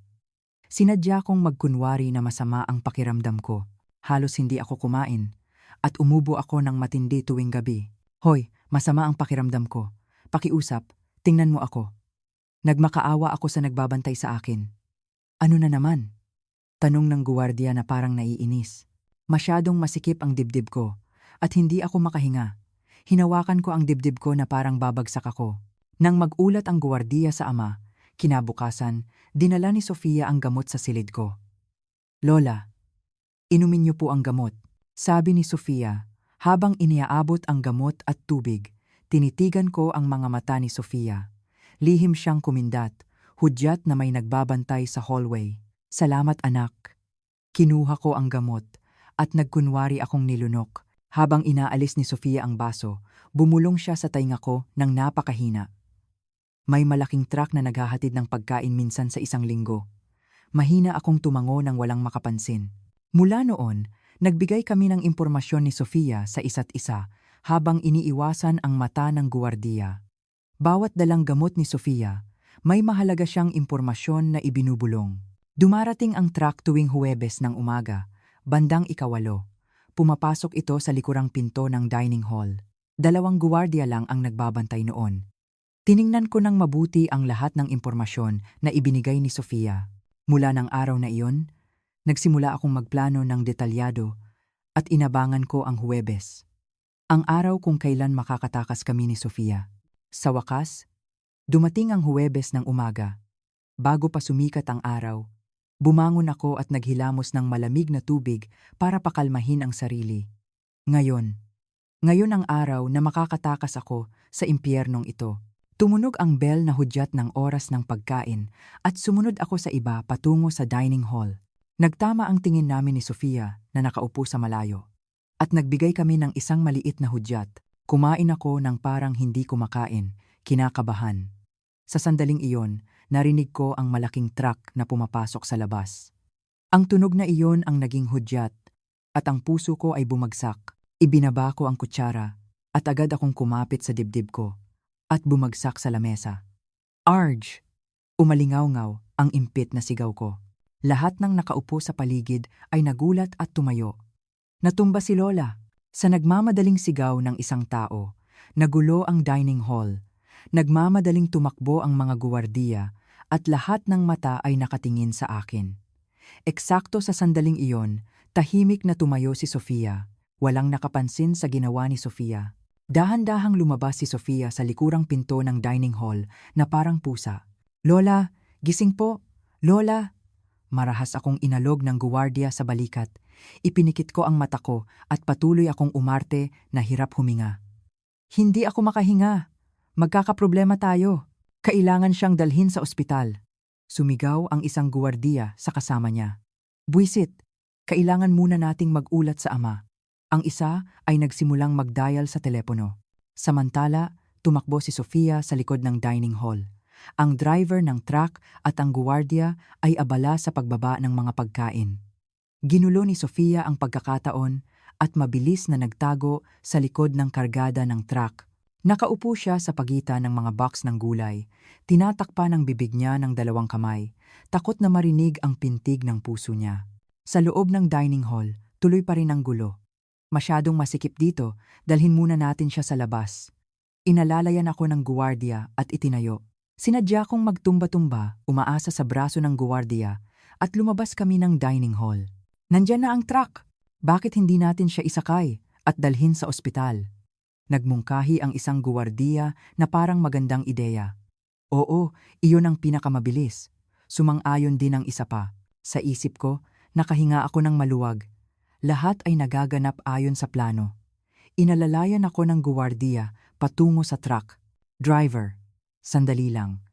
Sinadya kong magkunwari na masama ang pakiramdam ko. Halos hindi ako kumain at umubo ako ng matindi tuwing gabi. Hoy, masama ang pakiramdam ko. Pakiusap, tingnan mo ako. Nagmakaawa ako sa nagbabantay sa akin. Ano na naman? Tanong ng guwardiya na parang naiinis. Masyadong masikip ang dibdib ko at hindi ako makahinga. Hinawakan ko ang dibdib ko na parang babagsak ako. Nang mag-ulat ang guwardiya sa ama, kinabukasan, dinala ni Sofia ang gamot sa silid ko. Lola, inumin niyo po ang gamot, sabi ni Sofia. Habang iniaabot ang gamot at tubig, tinitigan ko ang mga mata ni Sofia. Lihim siyang kumindat, hudyat na may nagbabantay sa hallway. Salamat anak. Kinuha ko ang gamot at nagkunwari akong nilunok. Habang inaalis ni Sofia ang baso, bumulong siya sa tainga ko ng napakahina. May malaking truck na naghahatid ng pagkain minsan sa isang linggo. Mahina akong tumango nang walang makapansin. Mula noon, nagbigay kami ng impormasyon ni Sofia sa isa't isa habang iniiwasan ang mata ng guwardiya. Bawat dalang gamot ni Sofia, may mahalaga siyang impormasyon na ibinubulong. Dumarating ang truck tuwing Huwebes ng umaga, bandang 8. Pumapasok ito sa likurang pinto ng dining hall. 2 guwardiya lang ang nagbabantay noon. Tiningnan ko ng mabuti ang lahat ng impormasyon na ibinigay ni Sofia. Mula ng araw na iyon, nagsimula akong magplano ng detalyado at inabangan ko ang Huwebes. Ang araw kung kailan makakatakas kami ni Sofia. Sa wakas, dumating ang Huwebes ng umaga. Bago pa sumikat ang araw, bumangon ako at naghilamos ng malamig na tubig para pakalmahin ang sarili. Ngayon ang araw na makakatakas ako sa impyernong ito. Tumunog ang bell na hudyat ng oras ng pagkain at sumunod ako sa iba patungo sa dining hall. Nagtama ang tingin namin ni Sofia na nakaupo sa malayo. At nagbigay kami ng isang maliit na hudyat. Kumain ako ng parang hindi kumakain, kinakabahan. Sa sandaling iyon, narinig ko ang malaking truck na pumapasok sa labas. Ang tunog na iyon ang naging hudyat at ang puso ko ay bumagsak. Ibinaba ko ang kutsara at agad akong kumapit sa dibdib ko at bumagsak sa lamesa. Arj! Umalingaw-ngaw ang impit na sigaw ko. Lahat ng nakaupo sa paligid ay nagulat at tumayo. Natumba si Lola. Sa nagmamadaling sigaw ng isang tao, nagulo ang dining hall. Nagmamadaling tumakbo ang mga guwardiya at lahat ng mata ay nakatingin sa akin. Eksakto sa sandaling iyon, tahimik na tumayo si Sofia. Walang nakapansin sa ginawa ni Sofia. Dahan-dahang lumabas si Sofia sa likurang pinto ng dining hall na parang pusa. Lola, gising po! Lola! Marahas akong inalog ng guwardiya sa balikat. Ipinikit ko ang mata ko at patuloy akong umarte na hirap huminga. Hindi ako makahinga. Magkakaproblema tayo. Kailangan siyang dalhin sa ospital. Sumigaw ang isang guwardiya sa kasama niya. Buwisit, kailangan muna nating mag-ulat sa ama. Ang isa ay nagsimulang mag-dial sa telepono. Samantala, tumakbo si Sofia sa likod ng dining hall. Ang driver ng truck at ang guwardiya ay abala sa pagbaba ng mga pagkain. Ginulo ni Sofia ang pagkakataon at mabilis na nagtago sa likod ng kargada ng truck. Nakaupo siya sa pagitan ng mga box ng gulay. Tinatakpan ang bibig niya ng 2 kamay. Takot na marinig ang pintig ng puso niya. Sa loob ng dining hall, tuloy pa rin ang gulo. Masyadong masikip dito, dalhin muna natin siya sa labas. Inalalayan ako ng guwardiya at itinayo. Sinadya kong magtumba-tumba, umaasa sa braso ng guwardiya at lumabas kami ng dining hall. Nandyan na ang truck. Bakit hindi natin siya isakay at dalhin sa ospital? Nagmungkahi ang isang guwardiya na parang magandang ideya. Oo, iyon ang pinakamabilis. Sumang-ayon din ang isa pa. Sa isip ko, nakahinga ako ng maluwag. Lahat ay nagaganap ayon sa plano. Inalalayan ako ng guwardiya patungo sa truck. Driver, sandali lang.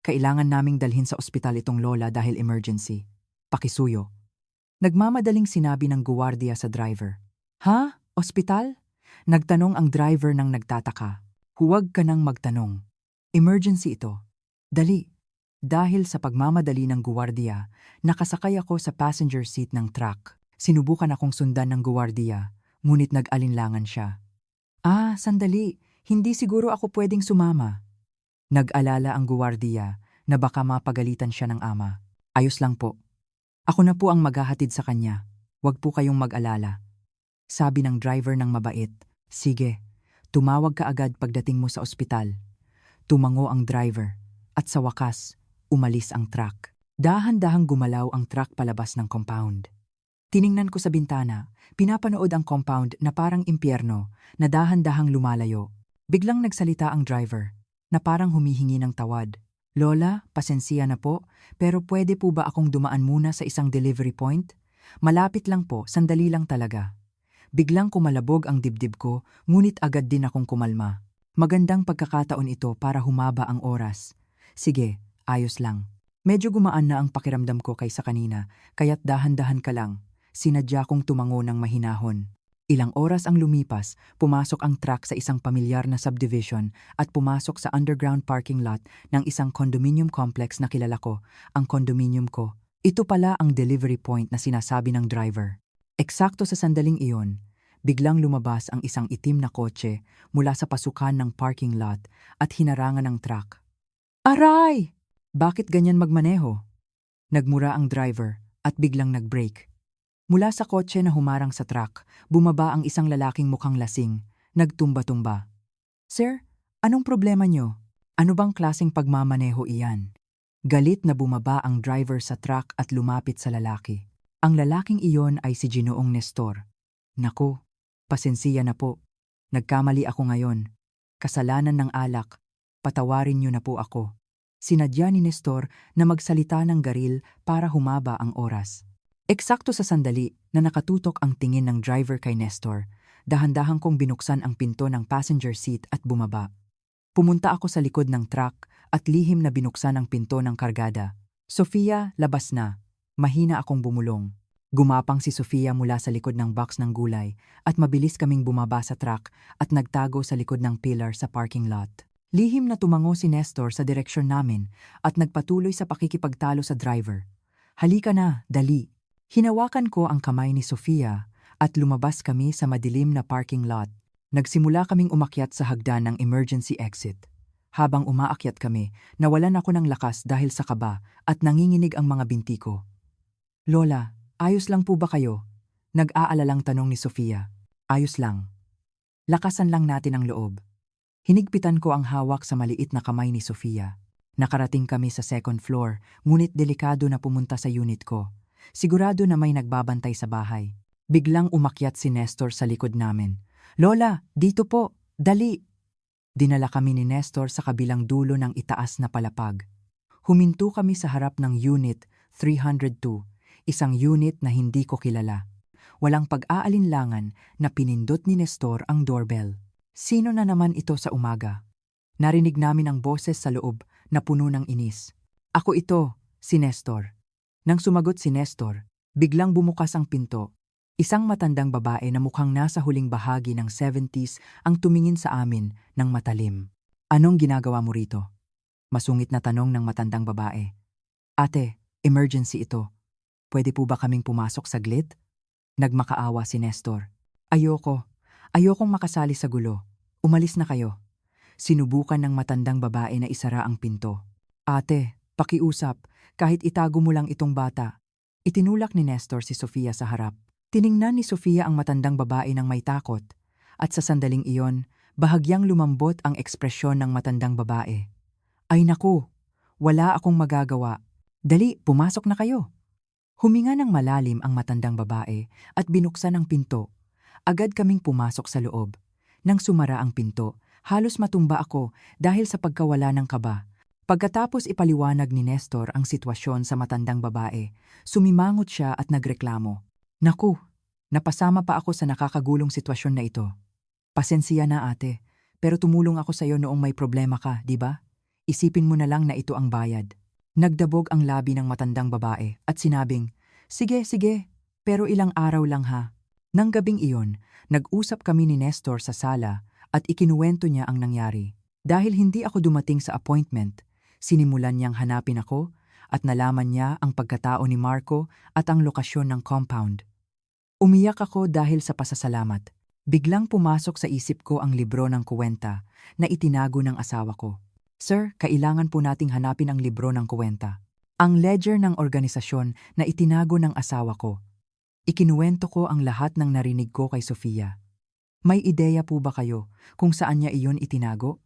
Kailangan naming dalhin sa ospital itong lola dahil emergency. Pakisuyo. Nagmamadaling sinabi ng guwardiya sa driver. Ha? Ospital? Nagtanong ang driver nang nagtataka. Huwag ka nang magtanong. Emergency ito. Dali. Dahil sa pagmamadali ng guwardiya, nakasakay ako sa passenger seat ng truck. Sinubukan akong sundan ng guwardiya, ngunit nag-alinlangan siya. Sandali. Hindi siguro ako pwedeng sumama. Nag-alala ang guwardiya na baka mapagalitan siya ng ama. Ayos lang po. Ako na po ang maghahatid sa kanya. Huwag po kayong mag-alala. Sabi ng driver ng mabait. Sige, tumawag ka agad pagdating mo sa ospital. Tumango ang driver at sa wakas, umalis ang truck. Dahan-dahang gumalaw ang truck palabas ng compound. Tiningnan ko sa bintana, pinapanood ang compound na parang impyerno na dahan-dahang lumalayo. Biglang nagsalita ang driver, na parang humihingi ng tawad. Lola, pasensiya na po, pero pwede po ba akong dumaan muna sa isang delivery point? Malapit lang po, sandali lang talaga. Biglang kumalabog ang dibdib ko, ngunit agad din akong kumalma. Magandang pagkakataon ito para humaba ang oras. Sige, ayos lang. Medyo gumaan na ang pakiramdam ko kaysa kanina, kaya't dahan-dahan ka lang. Sinadya kong tumango ng mahinahon. Ilang oras ang lumipas, pumasok ang truck sa isang pamilyar na subdivision at pumasok sa underground parking lot ng isang condominium complex na kilala ko, ang condominium ko. Ito pala ang delivery point na sinasabi ng driver. Eksakto sa sandaling iyon, biglang lumabas ang isang itim na kotse mula sa pasukan ng parking lot at hinarangan ng truck. Aray! Bakit ganyan magmaneho? Nagmura ang driver at biglang nag-brake. Mula sa kotse na humarang sa truck, bumaba ang isang lalaking mukhang lasing, nagtumba-tumba. Sir, anong problema nyo? Ano bang klaseng pagmamaneho iyan? Galit na bumaba ang driver sa truck at lumapit sa lalaki. Ang lalaking iyon ay si Ginoong Nestor. Naku, pasensiya na po. Nagkamali ako ngayon. Kasalanan ng alak. Patawarin niyo na po ako. Sinadya ni Nestor na magsalita ng garil para humaba ang oras. Eksakto sa sandali na nakatutok ang tingin ng driver kay Nestor, dahan-dahang kong binuksan ang pinto ng passenger seat at bumaba. Pumunta ako sa likod ng truck at lihim na binuksan ang pinto ng kargada. Sofia, labas na. Mahina akong bumulong. Gumapang si Sofia mula sa likod ng box ng gulay at mabilis kaming bumaba sa truck at nagtago sa likod ng pillar sa parking lot. Lihim na tumango si Nestor sa direksyon namin at nagpatuloy sa pakikipagtalo sa driver. Halika na, dali. Hinawakan ko ang kamay ni Sofia at lumabas kami sa madilim na parking lot. Nagsimula kaming umakyat sa hagdan ng emergency exit. Habang umaakyat kami, nawalan ako ng lakas dahil sa kaba at nanginginig ang mga binti ko. Lola, ayos lang po ba kayo? Nag-aalalang tanong ni Sofia. Ayos lang. Lakasan lang natin ang loob. Hinigpitan ko ang hawak sa maliit na kamay ni Sofia. Nakarating kami sa second floor, ngunit delikado na pumunta sa unit ko. Sigurado na may nagbabantay sa bahay. Biglang umakyat si Nestor sa likod namin. Lola, dito po, dali! Dinala kami ni Nestor sa kabilang dulo ng itaas na palapag. Huminto kami sa harap ng Unit 302, isang unit na hindi ko kilala. Walang pag-aalinlangan na pinindot ni Nestor ang doorbell. Sino na naman ito sa umaga? Narinig namin ang boses sa loob na puno ng inis. Ako ito, si Nestor. Nang sumagot si Nestor, biglang bumukas ang pinto. Isang matandang babae na mukhang nasa huling bahagi ng 70s ang tumingin sa amin ng matalim. Anong ginagawa mo rito? Masungit na tanong ng matandang babae. Ate, emergency ito. Pwede po ba kaming pumasok saglit? Nagmakaawa si Nestor. Ayokong makasali sa gulo. Umalis na kayo. Sinubukan ng matandang babae na isara ang pinto. Ate, pakiusap, kahit itago mo lang itong bata. Itinulak ni Nestor si Sofia sa harap. Tiningnan ni Sofia ang matandang babae ng may takot. At sa sandaling iyon, bahagyang lumambot ang ekspresyon ng matandang babae. Ay naku, wala akong magagawa. Dali, pumasok na kayo. Huminga ng malalim ang matandang babae at binuksan ang pinto. Agad kaming pumasok sa loob. Nang sumara ang pinto, halos matumba ako dahil sa pagkawala ng kaba. Pagkatapos ipaliwanag ni Nestor ang sitwasyon sa matandang babae, sumimangot siya at nagreklamo. Naku, napasama pa ako sa nakakagulong sitwasyon na ito. Pasensiya na ate, pero tumulong ako sa iyo noong may problema ka, di ba? Isipin mo na lang na ito ang bayad. Nagdabog ang labi ng matandang babae at sinabing, sige, pero ilang araw lang ha. Nang gabing iyon, nag-usap kami ni Nestor sa sala at ikinuwento niya ang nangyari. Dahil hindi ako dumating sa appointment, sinimulan niyang hanapin ako at nalaman niya ang pagkatao ni Marco at ang lokasyon ng compound. Umiyak ako dahil sa pasasalamat. Biglang pumasok sa isip ko ang libro ng kuwenta na itinago ng asawa ko. Sir, kailangan po nating hanapin ang libro ng kuwenta. Ang ledger ng organisasyon na itinago ng asawa ko. Ikinuwento ko ang lahat ng narinig ko kay Sofia. May ideya po ba kayo kung saan niya iyon itinago?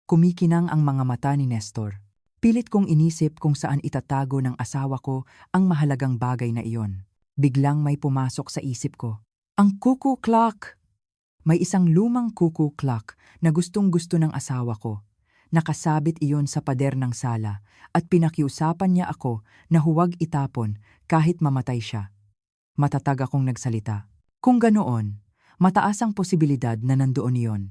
Kumikinang ang mga mata ni Nestor. Pilit kong inisip kung saan itatago ng asawa ko ang mahalagang bagay na iyon. Biglang may pumasok sa isip ko. Ang cuckoo clock! May isang lumang cuckoo clock na gustong-gusto ng asawa ko. Nakasabit iyon sa pader ng sala at pinakiusapan niya ako na huwag itapon kahit mamatay siya. Matatag akong nagsalita. Kung ganoon, mataas ang posibilidad na nandoon iyon.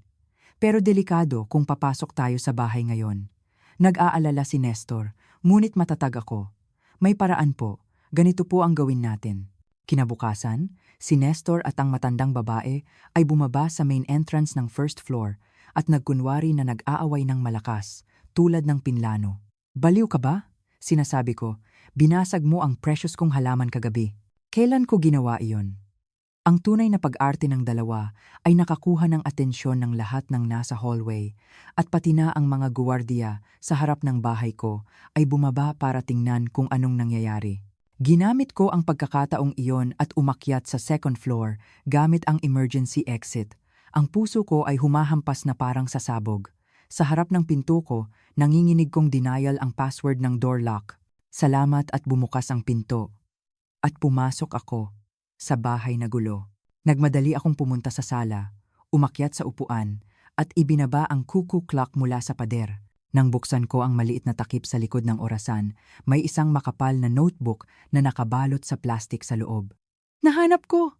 Pero delikado kung papasok tayo sa bahay ngayon. Nag-aalala si Nestor, ngunit matatag ako. May paraan po, ganito po ang gawin natin. Kinabukasan, si Nestor at ang matandang babae ay bumaba sa main entrance ng first floor at nagkunwari na nag-aaway ng malakas, tulad ng pinlano. Baliw ka ba? Sinasabi ko, binasag mo ang precious kong halaman kagabi. Kailan ko ginawa iyon? Ang tunay na pag-arte ng dalawa ay nakakuha ng atensyon ng lahat ng nasa hallway at pati na ang mga guwardiya sa harap ng bahay ko ay bumaba para tingnan kung anong nangyayari. Ginamit ko ang pagkakataong iyon at umakyat sa second floor gamit ang emergency exit. Ang puso ko ay humahampas na parang sasabog. Sa harap ng pinto ko, nanginginig kong denial ang password ng door lock. Salamat at bumukas ang pinto. At pumasok ako sa bahay na gulo. Nagmadali akong pumunta sa sala, umakyat sa upuan, at ibinaba ang cuckoo clock mula sa pader. Nang buksan ko ang maliit na takip sa likod ng orasan, may isang makapal na notebook na nakabalot sa plastik sa loob. Nahanap ko!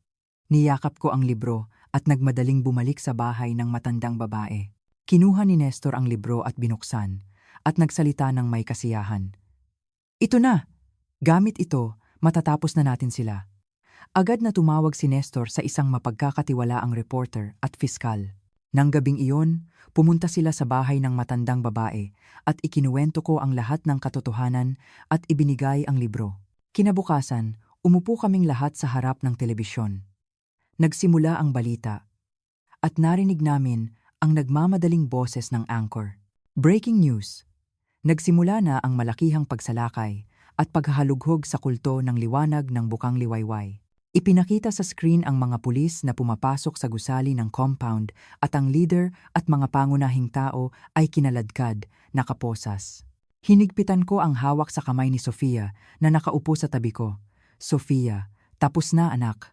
Niyakap ko ang libro at nagmadaling bumalik sa bahay ng matandang babae. Kinuha ni Nestor ang libro at binuksan, at nagsalita ng may kasiyahan. Ito na! Gamit ito, matatapos na natin sila. Agad na tumawag si Nestor sa isang mapagkakatiwalaang reporter at piskal. Nang gabing iyon, pumunta sila sa bahay ng matandang babae at ikinuwento ko ang lahat ng katotohanan at ibinigay ang libro. Kinabukasan, umupo kaming lahat sa harap ng telebisyon. Nagsimula ang balita at narinig namin ang nagmamadaling boses ng anchor. Breaking news! Nagsimula na ang malakihang pagsalakay at paghahalughog sa kulto ng liwanag ng bukang liwayway. Ipinakita sa screen ang mga pulis na pumapasok sa gusali ng compound at ang leader at mga pangunahing tao ay kinaladkad, nakaposas. Hinigpitan ko ang hawak sa kamay ni Sofia na nakaupo sa tabi ko. Sofia, tapos na anak.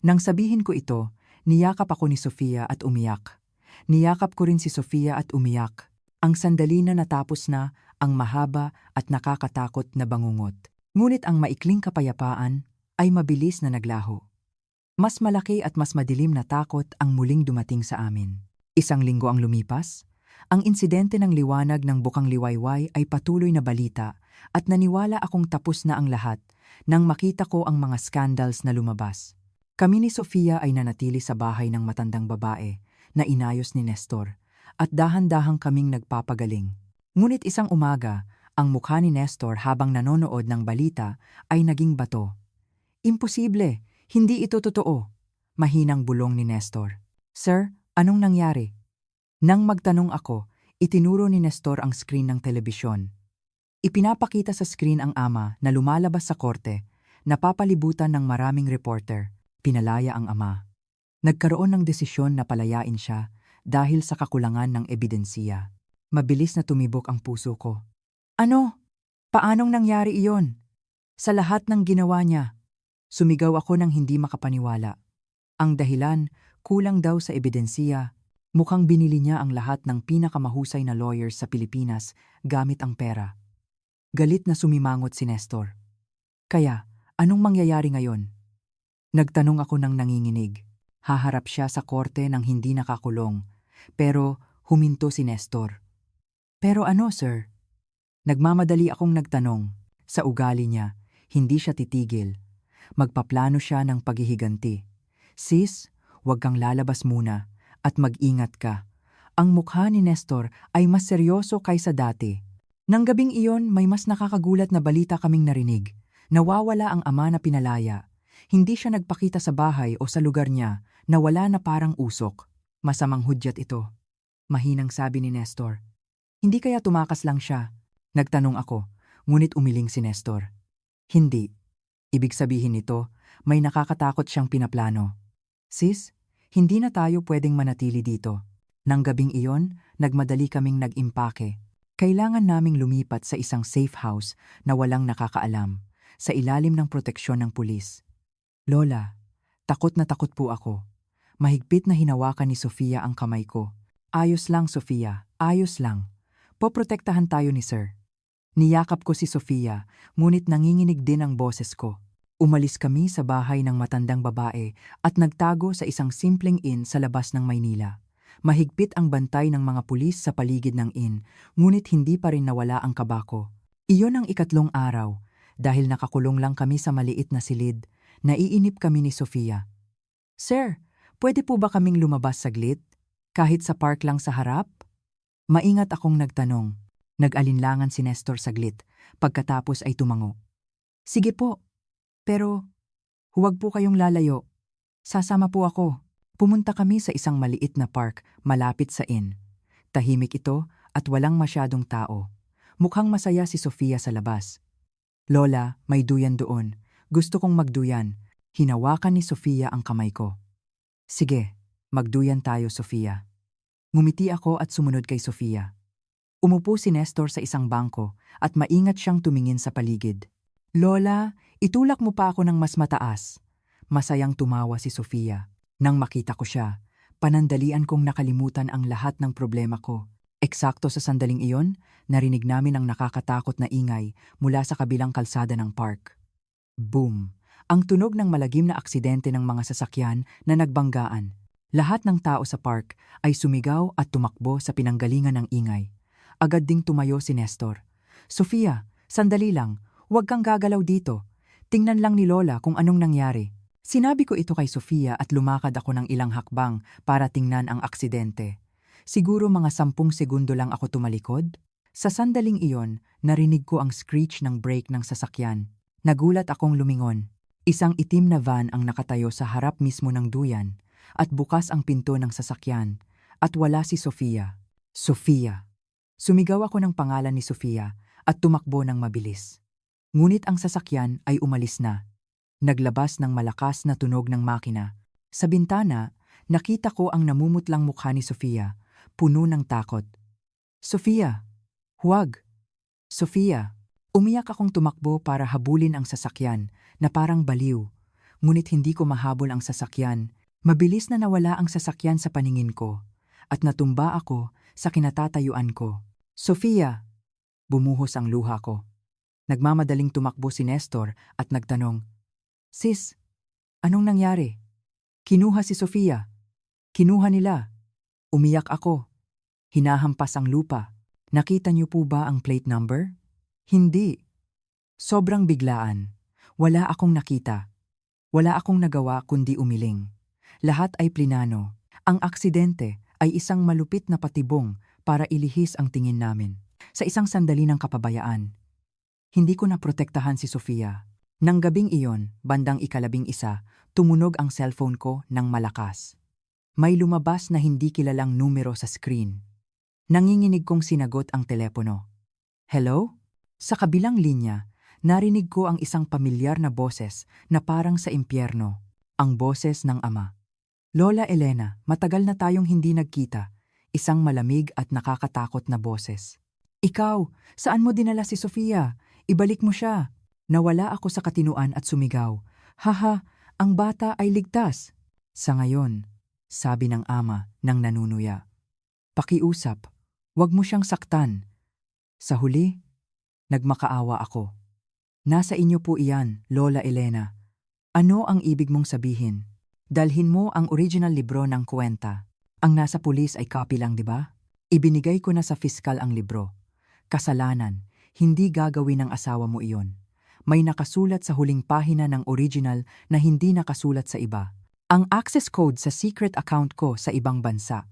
Nang sabihin ko ito, niyakap ako ni Sofia at umiyak. Niyakap ko rin si Sofia at umiyak. Ang sandali na natapos na ang mahaba at nakakatakot na bangungot. Ngunit ang maikling kapayapaan ay mabilis na naglaho. Mas malaki at mas madilim na takot ang muling dumating sa amin. Isang linggo ang lumipas, ang insidente ng liwanag ng bukang liwayway ay patuloy na balita at naniwala akong tapos na ang lahat nang makita ko ang mga scandals na lumabas. Kami ni Sofia ay nanatili sa bahay ng matandang babae na inayos ni Nestor at dahan-dahang kaming nagpapagaling. Ngunit isang umaga, ang mukha ni Nestor habang nanonood ng balita ay naging bato. Imposible, hindi ito totoo. Mahinang bulong ni Nestor. Sir, anong nangyari? Nang magtanong ako, itinuro ni Nestor ang screen ng telebisyon. Ipinapakita sa screen ang ama na lumalabas sa korte, napapalibutan ng maraming reporter, pinalaya ang ama. Nagkaroon ng desisyon na palayain siya dahil sa kakulangan ng ebidensiya. Mabilis na tumibok ang puso ko. Ano? Paanong nangyari iyon? Sa lahat ng ginawa niya, sumigaw ako ng hindi makapaniwala. Ang dahilan, kulang daw sa ebidensiya. Mukhang binili niya ang lahat ng pinakamahusay na lawyers sa Pilipinas gamit ang pera. Galit na sumimangot si Nestor. Kaya, anong mangyayari ngayon? Nagtanong ako ng nanginginig. Haharap siya sa korte ng hindi nakakulong. Pero huminto si Nestor. Pero ano, sir? Nagmamadali akong nagtanong. Sa ugali niya, hindi siya titigil. Magpaplano siya ng paghihiganti. Sis, huwag kang lalabas muna at mag-ingat ka. Ang mukha ni Nestor ay mas seryoso kaysa dati. Nang gabing iyon, may mas nakakagulat na balita kaming narinig. Nawawala ang ama na pinalaya. Hindi siya nagpakita sa bahay o sa lugar niya, nawala na parang usok. Masamang hudyat ito. Mahinang sabi ni Nestor. Hindi kaya tumakas lang siya? Nagtanong ako, ngunit umiling si Nestor. Hindi. Ibig sabihin nito, may nakakatakot siyang pinaplano. Sis, hindi na tayo pwedeng manatili dito. Nang gabing iyon, nagmadali kaming nag-impake. Kailangan naming lumipat sa isang safe house na walang nakakaalam, sa ilalim ng proteksyon ng pulis. Lola, takot na takot po ako. Mahigpit na hinawakan ni Sofia ang kamay ko. Ayos lang, Sofia, ayos lang. Poprotektahan tayo ni Sir. Niyakap ko si Sofia, ngunit nanginginig din ang boses ko. Umalis kami sa bahay ng matandang babae at nagtago sa isang simpleng inn sa labas ng Maynila. Mahigpit ang bantay ng mga pulis sa paligid ng inn, ngunit hindi pa rin nawala ang kaba ko. Iyon ang ikatlong araw. Dahil nakakulong lang kami sa maliit na silid, naiinip kami ni Sofia. Sir, pwede po ba kaming lumabas saglit? Kahit sa park lang sa harap? Maingat akong nagtanong. Nag-alinlangan si Nestor saglit, pagkatapos ay tumango. Sige po, pero huwag po kayong lalayo. Sasama po ako. Pumunta kami sa isang maliit na park malapit sa inn. Tahimik ito at walang masyadong tao. Mukhang masaya si Sofia sa labas. Lola, may duyan doon. Gusto kong magduyan. Hinawakan ni Sofia ang kamay ko. Sige, magduyan tayo, Sofia. Ngumiti ako at sumunod kay Sofia. Umupo si Nestor sa isang bangko at maingat siyang tumingin sa paligid. Lola, itulak mo pa ako ng mas mataas. Masayang tumawa si Sofia. Nang makita ko siya, panandalian kong nakalimutan ang lahat ng problema ko. Eksakto sa sandaling iyon, narinig namin ang nakakatakot na ingay mula sa kabilang kalsada ng park. Boom! Ang tunog ng malagim na aksidente ng mga sasakyan na nagbanggaan. Lahat ng tao sa park ay sumigaw at tumakbo sa pinanggalingan ng ingay. Agad ding tumayo si Nestor. Sofia, sandali lang, huwag kang gagalaw dito. Tingnan lang ni Lola kung anong nangyari. Sinabi ko ito kay Sofia at lumakad ako ng ilang hakbang para tingnan ang aksidente. Siguro mga 10 segundo lang ako tumalikod. Sa sandaling iyon, narinig ko ang screech ng brake ng sasakyan. Nagulat akong lumingon. Isang itim na van ang nakatayo sa harap mismo ng duyan at bukas ang pinto ng sasakyan at wala si Sofia. Sofia. Sumigaw ako ng pangalan ni Sofia at tumakbo ng mabilis. Ngunit ang sasakyan ay umalis na. Naglabas ng malakas na tunog ng makina. Sa bintana, nakita ko ang namumutlang mukha ni Sofia, puno ng takot. Sofia! Huwag! Sofia! Umiyak akong tumakbo para habulin ang sasakyan na parang baliw. Ngunit hindi ko mahabol ang sasakyan. Mabilis na nawala ang sasakyan sa paningin ko at natumba ako sa kinatatayuan ko. Sofia! Bumuhos ang luha ko. Nagmamadaling tumakbo si Nestor at nagtanong, Sis, anong nangyari? Kinuha si Sofia. Kinuha nila. Umiyak ako. Hinahampas ang lupa. Nakita niyo po ba ang plate number? Hindi. Sobrang biglaan. Wala akong nakita. Wala akong nagawa kundi umiling. Lahat ay plinano. Ang aksidente ay isang malupit na patibong para ilihis ang tingin namin. Sa isang sandali ng kapabayaan, hindi ko naprotektahan si Sofia. Nang gabing iyon, bandang 11, tumunog ang cellphone ko ng malakas. May lumabas na hindi kilalang numero sa screen. Nanginginig kong sinagot ang telepono. Hello? Sa kabilang linya, narinig ko ang isang pamilyar na boses na parang sa impyerno, ang boses ng ama. Lola Elena, matagal na tayong hindi nagkita. Isang malamig at nakakatakot na boses. Ikaw, saan mo dinala si Sofia? Ibalik mo siya. Nawala ako sa katinuan at sumigaw. Haha, ang bata ay ligtas. Sa ngayon, sabi ng ama nang nanunuya. Pakiusap, wag mo siyang saktan. Sa huli, nagmakaawa ako. Nasa inyo po iyan, Lola Elena. Ano ang ibig mong sabihin? Dalhin mo ang original libro ng kwenta. Ang nasa pulis ay copy lang, di ba? Ibinigay ko na sa piskal ang libro. Kasalanan, hindi gagawin ng asawa mo iyon. May nakasulat sa huling pahina ng original na hindi nakasulat sa iba. Ang access code sa secret account ko sa ibang bansa.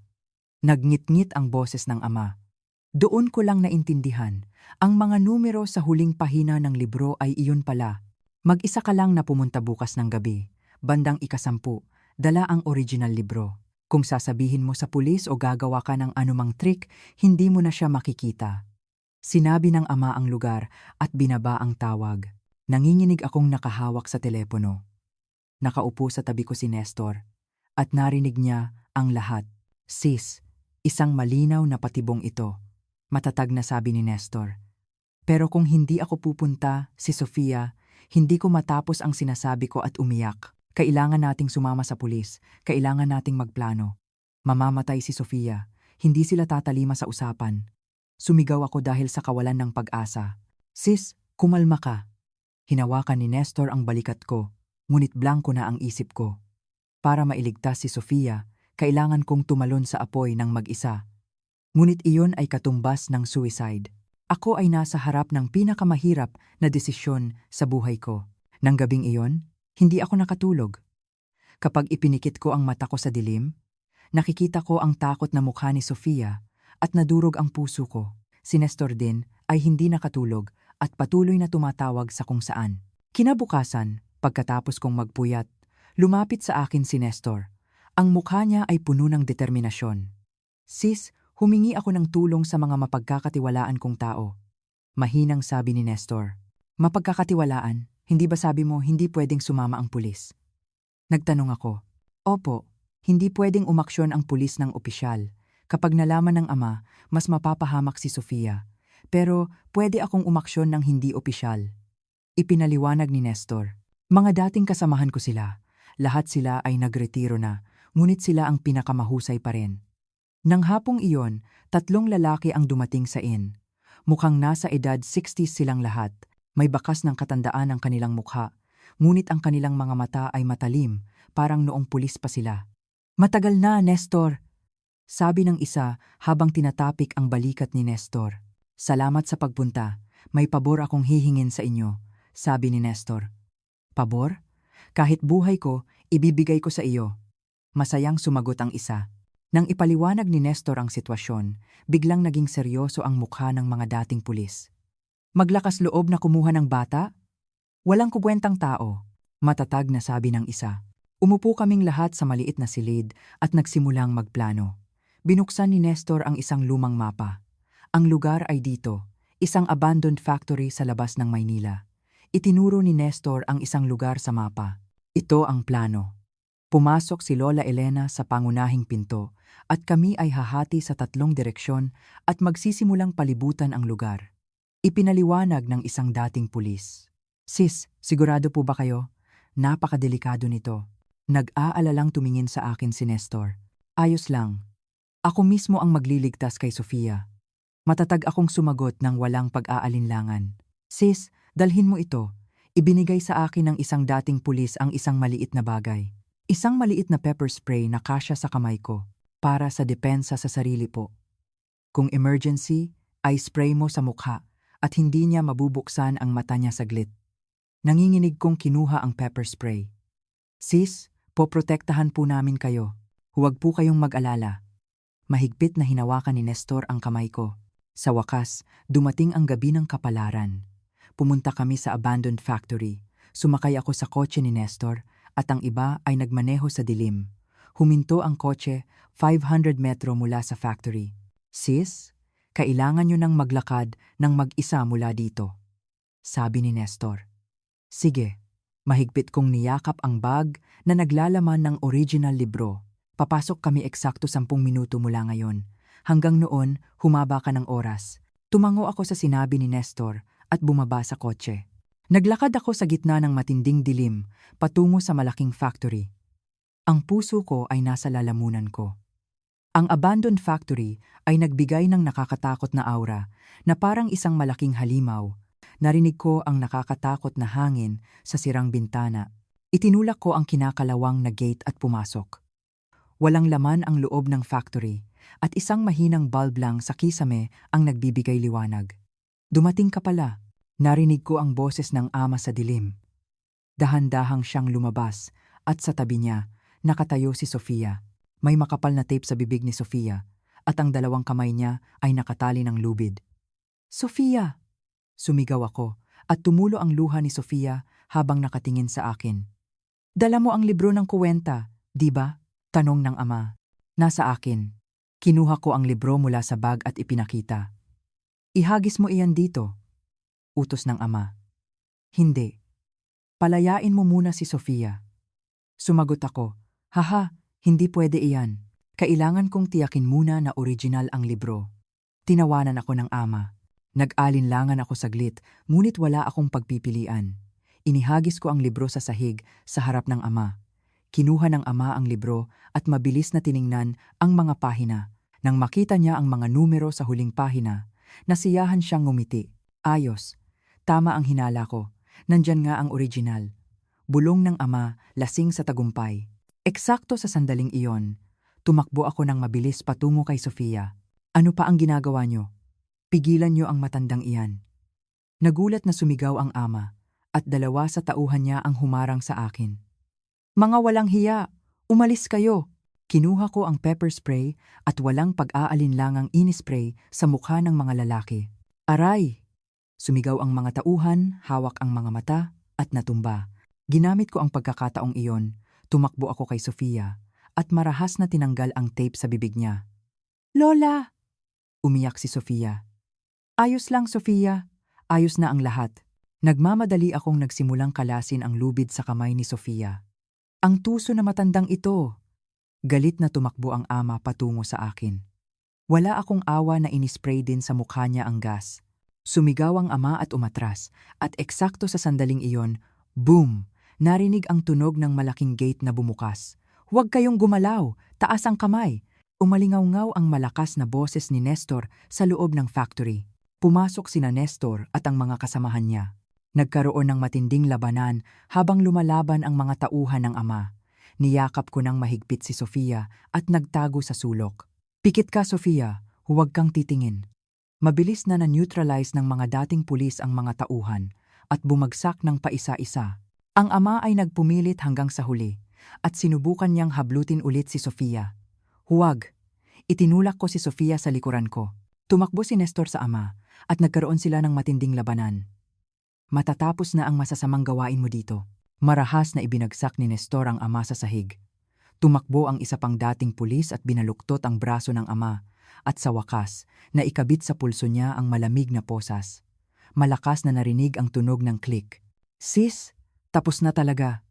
Nagngit-ngit ang boses ng ama. Doon ko lang naintindihan, ang mga numero sa huling pahina ng libro ay iyon pala. Mag-isa ka lang na pumunta bukas ng gabi. Bandang 10, dala ang original libro. Kung sasabihin mo sa pulis o gagawa ka ng anumang trick, hindi mo na siya makikita. Sinabi ng ama ang lugar at binaba ang tawag. Nanginginig akong nakahawak sa telepono. Nakaupo sa tabi ko si Nestor at narinig niya ang lahat. Sis, isang malinaw na patibong ito. Matatag na sabi ni Nestor. Pero kung hindi ako pupunta, si Sofia, hindi ko matapos ang sinasabi ko at umiyak. Kailangan nating sumama sa pulis, kailangan nating magplano. Mamamatay si Sofia, hindi sila tatalima sa usapan. Sumigaw ako dahil sa kawalan ng pag-asa. Sis, kumalma ka. Hinawakan ni Nestor ang balikat ko, ngunit blanko na ang isip ko. Para mailigtas si Sofia, kailangan kong tumalon sa apoy ng mag-isa. Ngunit iyon ay katumbas ng suicide. Ako ay nasa harap ng pinakamahirap na desisyon sa buhay ko. Nang gabing iyon, hindi ako nakatulog. Kapag ipinikit ko ang mata ko sa dilim, nakikita ko ang takot na mukha ni Sofia at nadurog ang puso ko. Si Nestor din ay hindi nakatulog at patuloy na tumatawag sa kung saan. Kinabukasan, pagkatapos kong magpuyat, lumapit sa akin si Nestor. Ang mukha niya ay puno ng determinasyon. Sis, humingi ako ng tulong sa mga mapagkakatiwalaan kong tao. Mahinang sabi ni Nestor. Mapagkakatiwalaan, hindi ba sabi mo hindi pwedeng sumama ang pulis? Nagtanong ako. Opo, hindi pwedeng umaksyon ang pulis ng opisyal. Kapag nalaman ng ama, mas mapapahamak si Sofia. Pero pwede akong umaksyon ng hindi opisyal. Ipinaliwanag ni Nestor. Mga dating kasamahan ko sila. Lahat sila ay nagretiro na, ngunit sila ang pinakamahusay pa rin. Nang hapong iyon, 3 lalaki ang dumating sa inn. Mukhang nasa edad 60s silang lahat. May bakas ng katandaan ang kanilang mukha, ngunit ang kanilang mga mata ay matalim, parang noong pulis pa sila. Matagal na, Nestor, sabi ng isa habang tinatapik ang balikat ni Nestor. Salamat sa pagpunta. May pabor akong hihingin sa inyo, sabi ni Nestor. Pabor? Kahit buhay ko, ibibigay ko sa iyo. Masayang sumagot ang isa. Nang ipaliwanag ni Nestor ang sitwasyon, biglang naging seryoso ang mukha ng mga dating pulis. Maglakas loob na kumuha ng bata? Walang kukwentang tao, matatag na sabi ng isa. Umupo kaming lahat sa maliit na silid at nagsimulang magplano. Binuksan ni Nestor ang isang lumang mapa. Ang lugar ay dito, isang abandoned factory sa labas ng Maynila. Itinuro ni Nestor ang isang lugar sa mapa. Ito ang plano. Pumasok si Lola Elena sa pangunahing pinto at kami ay hahati sa 3 direksyon at magsisimulang palibutan ang lugar. Ipinaliwanag ng isang dating pulis. Sis, sigurado po ba kayo? Napakadelikado nito. Nag-aalalang tumingin sa akin si Nestor. Ayos lang. Ako mismo ang magliligtas kay Sofia. Matatag akong sumagot ng walang pag-aalinlangan. Sis, dalhin mo ito. Ibinigay sa akin ng isang dating pulis ang isang maliit na bagay. Isang maliit na pepper spray na kasya sa kamay ko para sa depensa sa sarili po. Kung emergency, ay spray mo sa mukha at hindi niya mabubuksan ang mata niya saglit. Nanginginig kong kinuha ang pepper spray. Sis, poprotektahan po namin kayo. Huwag po kayong mag-alala. Mahigpit na hinawakan ni Nestor ang kamay ko. Sa wakas, dumating ang gabi ng kapalaran. Pumunta kami sa abandoned factory. Sumakay ako sa kotse ni Nestor at ang iba ay nagmaneho sa dilim. Huminto ang kotse 500 metro mula sa factory. Sis, kailangan nyo nang maglakad ng mag-isa mula dito, sabi ni Nestor. Sige, mahigpit kong niyakap ang bag na naglalaman ng original libro. Papasok kami eksakto 10 minuto mula ngayon. Hanggang noon, humaba ka ng oras. Tumango ako sa sinabi ni Nestor at bumaba sa kotse. Naglakad ako sa gitna ng matinding dilim, patungo sa malaking factory. Ang puso ko ay nasa lalamunan ko. Ang abandoned factory ay nagbigay ng nakakatakot na aura na parang isang malaking halimaw. Narinig ko ang nakakatakot na hangin sa sirang bintana. Itinulak ko ang kinakalawang na gate at pumasok. Walang laman ang loob ng factory at isang mahinang bulb lang sa kisame ang nagbibigay liwanag. Dumating ka pala. Narinig ko ang boses ng ama sa dilim. Dahan-dahang siyang lumabas at sa tabi niya, nakatayo si Sofia. May makapal na tape sa bibig ni Sofia at ang 2 kamay niya ay nakatali ng lubid. Sofia! Sumigaw ako at tumulo ang luha ni Sofia habang nakatingin sa akin. Dala mo ang libro ng kuwenta, di ba? Tanong ng ama. Nasa akin. Kinuha ko ang libro mula sa bag at ipinakita. Ihagis mo iyan dito. Utos ng ama. Hindi. Palayain mo muna si Sofia. Sumagot ako, haha, hindi pwede iyan. Kailangan kong tiyakin muna na original ang libro. Tinawanan ako ng ama. Nag-alinlangan ako saglit, ngunit wala akong pagpipilian. Inihagis ko ang libro sa sahig sa harap ng ama. Kinuha ng ama ang libro at mabilis na tiningnan ang mga pahina. Nang makita niya ang mga numero sa huling pahina, nasiyahan siyang ngumiti. Ayos. Tama ang hinala ko. Nandyan nga ang original. Bulong ng ama, lasing sa tagumpay. Eksakto sa sandaling iyon, tumakbo ako ng mabilis patungo kay Sofia. Ano pa ang ginagawa niyo? Pigilan niyo ang matandang iyan. Nagulat na sumigaw ang ama, at dalawa sa tauhan niya ang humarang sa akin. Mga walang hiya, umalis kayo! Kinuha ko ang pepper spray at walang pag-aalinlangang inispray sa mukha ng mga lalaki. Aray! Sumigaw ang mga tauhan, hawak ang mga mata, at natumba. Ginamit ko ang pagkakataong iyon, tumakbo ako kay Sofia, at marahas na tinanggal ang tape sa bibig niya. Lola! Umiyak si Sofia. Ayos lang, Sofia. Ayos na ang lahat. Nagmamadali akong nagsimulang kalasin ang lubid sa kamay ni Sofia. Ang tuso na matandang ito. Galit na tumakbo ang ama patungo sa akin. Wala akong awa na inispray din sa mukha niya ang gas. Sumigaw ang ama at umatras, at eksakto sa sandaling iyon, boom! Narinig ang tunog ng malaking gate na bumukas. Huwag kayong gumalaw! Taas ang kamay! Umalingaw-ngaw ang malakas na boses ni Nestor sa loob ng factory. Pumasok sina Nestor at ang mga kasamahan niya. Nagkaroon ng matinding labanan habang lumalaban ang mga tauhan ng ama. Niyakap ko ng mahigpit si Sofia at nagtago sa sulok. Pikit ka, Sofia, huwag kang titingin. Mabilis na na-neutralize ng mga dating pulis ang mga tauhan at bumagsak ng paisa-isa. Ang ama ay nagpumilit hanggang sa huli at sinubukan niyang hablutin ulit si Sofia. Huwag! Itinulak ko si Sofia sa likuran ko. Tumakbo si Nestor sa ama at nagkaroon sila ng matinding labanan. Matatapos na ang masasamang gawain mo dito. Marahas na ibinagsak ni Nestor ang ama sa sahig. Tumakbo ang isa pang dating pulis at binaluktot ang braso ng ama at sa wakas, naikabit sa pulso niya ang malamig na posas. Malakas na narinig ang tunog ng click. Sis, tapos na talaga.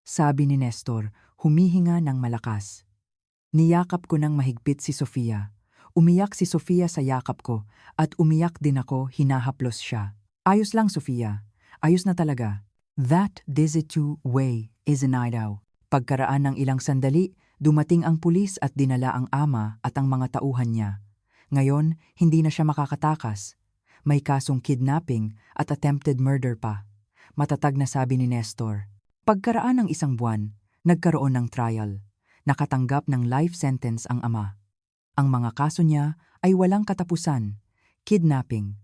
Sabi ni Nestor, humihinga ng malakas. Niyakap ko ng mahigpit si Sofia. Umiyak si Sofia sa yakap ko at umiyak din ako, hinahaplos siya. Ayos lang, Sofia. Ayos na talaga. That Desitu way is an daw. Pagkaraan ng ilang sandali, dumating ang pulis at dinala ang ama at ang mga tauhan niya. Ngayon, hindi na siya makakatakas. May kasong kidnapping at attempted murder pa. Matatag na sabi ni Nestor. Pagkaraan ng isang buwan, nagkaroon ng trial. Nakatanggap ng life sentence ang ama. Ang mga kaso niya ay walang katapusan. Kidnapping,